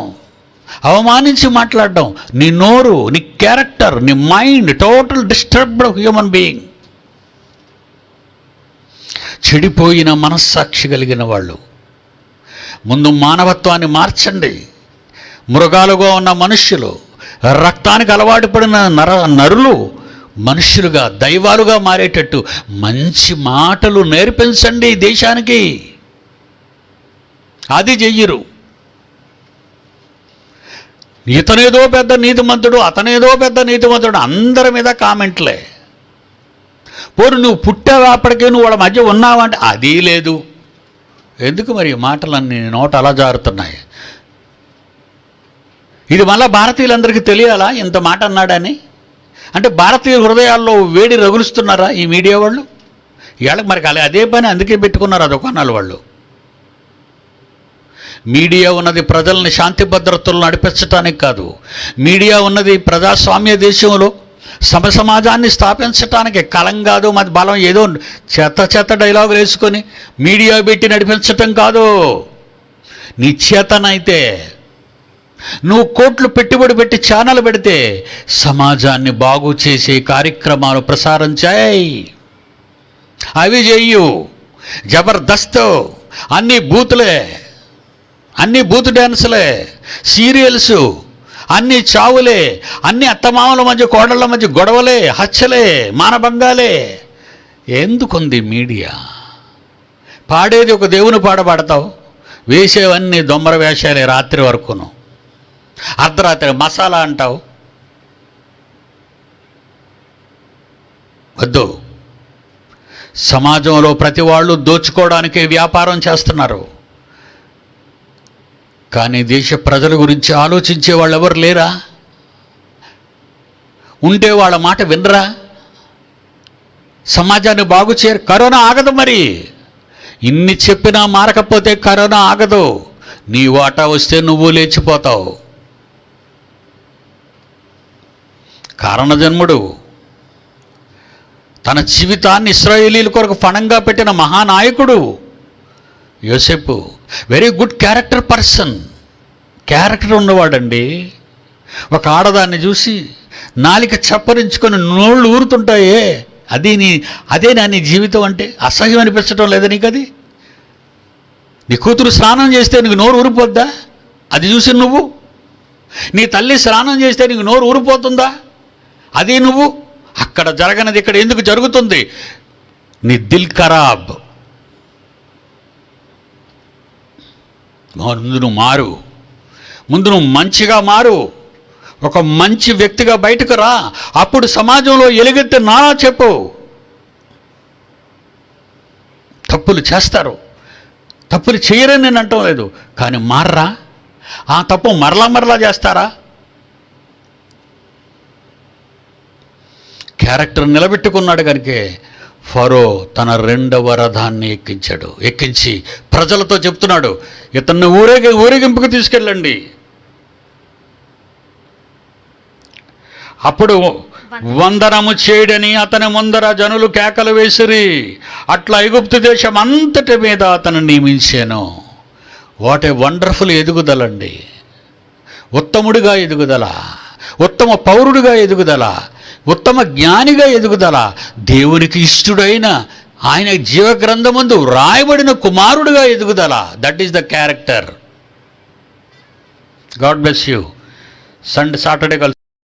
అవమానించి మాట్లాడడం, నీ నోరు, నీ క్యారెక్టర్, నీ mind total disturbed human being. చెడిపోయిన మనస్సాక్షి కలిగిన వాళ్ళు. ముందు మానవత్వాన్ని మార్చండి. మృగాలుగా ఉన్న మనుష్యులు, రక్తానికి అలవాటు పడిన నరులు మనుష్యులుగా, దైవాలుగా మారేటట్టు మంచి మాటలు నేర్పించండి దేశానికి. అది చెయ్యరు. ఇతనేదో పెద్ద నీతిమంతుడు, అతనేదో పెద్ద నీతిమంతుడు, అందరి మీద కామెంట్లే. పోరు నువ్వు పుట్టావా, అప్పటికే నువ్వు వాళ్ళ మధ్య ఉన్నావంటే అది లేదు. ఎందుకు మరి మాటలన్నీ నోట అలా జారుతున్నాయి? ఇది మళ్ళా భారతీయులందరికీ తెలియాలా ఇంత మాట అన్నాడని? అంటే భారతీయ హృదయాల్లో వేడి రగులుస్తున్నారా ఈ మీడియా వాళ్ళు? ఇవాళకి మరి అదే పని అందుకే పెట్టుకున్నారు ఆ దుకాణాలు వాళ్ళు. మీడియా ఉన్నది ప్రజల్ని శాంతి భద్రతలు నడిపించటానికి కాదు. మీడియా ఉన్నది ప్రజాస్వామ్య దేశంలో సమాజాన్ని స్థాపించటానికి. కలం కాదు మాది బలం, ఏదో చెత్త డైలాగులు వేసుకొని మీడియా పెట్టి నడిపించటం కాదు. నీ చేతనైతే నువ్వు కోట్లు పెట్టుబడి పెట్టి ఛానల్ పెడితే సమాజాన్ని బాగు చేసే కార్యక్రమాలు ప్రసారం చేయి. అవి చెయ్యు. జబర్దస్త్ అన్నీ బూతులే, అన్నీ బూత్ డ్యాన్సులే, సీరియల్స్ అన్నీ చావులే, అన్నీ అత్తమామల మధ్య కోడళ్ళ మధ్య గొడవలే, హత్యలే, మానభంగాలే. ఎందుకుంది మీడియా? పాడేది ఒక దేవుని పాట పాడతావు, వేసేవన్నీ దొమ్మర వేషాలే రాత్రి వరకును. అర్ధరాత్రి మసాలా అంటావు. వద్దు. సమాజంలో ప్రతి వాళ్ళు దోచుకోవడానికే వ్యాపారం చేస్తున్నారు. కానీ దేశ ప్రజల గురించి ఆలోచించే వాళ్ళు ఎవరు లేరా? ఉంటే వాళ్ళ మాట వినరా? సమాజాన్ని బాగు చేయరు. కరోనా ఆగదు. మరి ఇన్ని చెప్పినా మారకపోతే కరోనా ఆగదు. నీ వాటా వస్తే నువ్వు లేచిపోతావు. కారణజన్ముడు తన జీవితాన్ని ఇశ్రాయేలీల కొరకు ఫణంగా పెట్టిన మహానాయకుడు యోసేపు. Very good character person. Character ఉన్నవాడండి. ఒక ఆడదాన్ని చూసి నాలిక చప్పరించుకొని నోళ్ళు ఊరుతుంటాయే, అదే నీ జీవితం అంటే అసహ్యం అనిపించడం లేదా నీకు? అది నీ కూతురు స్నానం చేస్తే నీకు నోరు ఊరిపోద్దా? అది చూసి నువ్వు. నీ తల్లి స్నానం చేస్తే నీకు నోరు ఊరిపోతుందా? అది నువ్వు. అక్కడ జరగనిది ఇక్కడ ఎందుకు జరుగుతుంది? నీ దిల్ ఖరాబ్. ముందు నువ్వు మారు. ముందు నువ్వు మంచిగా మారు. ఒక మంచి వ్యక్తిగా బయటకు రా. అప్పుడు సమాజంలో ఎలుగెత్తి నానా చెప్పు. తప్పులు చేస్తారు, తప్పులు చేయరని నేను అంటం లేదు, కానీ మారరా? ఆ తప్పు మరలా చేస్తారా? క్యారెక్టర్ నిలబెట్టుకున్నాడు కనుకే ఫరో తన రెండవ రథాన్ని ఎక్కించి ప్రజలతో చెప్తున్నాడు, ఇతన్ని ఊరేగింపుకు తీసుకెళ్ళండి. అప్పుడు వందనము చేయడని అతని ముందర జనులు కేకలు వేసిరి. అట్లా ఐగుప్తు దేశం అంతటి మీద అతను నియమించాను. What a wonderful ఎదుగుదలండి. ఉత్తముడిగా ఎదుగుదల, ఉత్తమ పౌరుడిగా ఎదుగుదల, ఉత్తమ జ్ఞానిగా ఎదుగుదల, దేవునికి ఇష్టుడైన ఆయన జీవగ్రంథమందు రాయబడిన కుమారుడిగా ఎదుగుదల. That is the character. God bless you. Saturday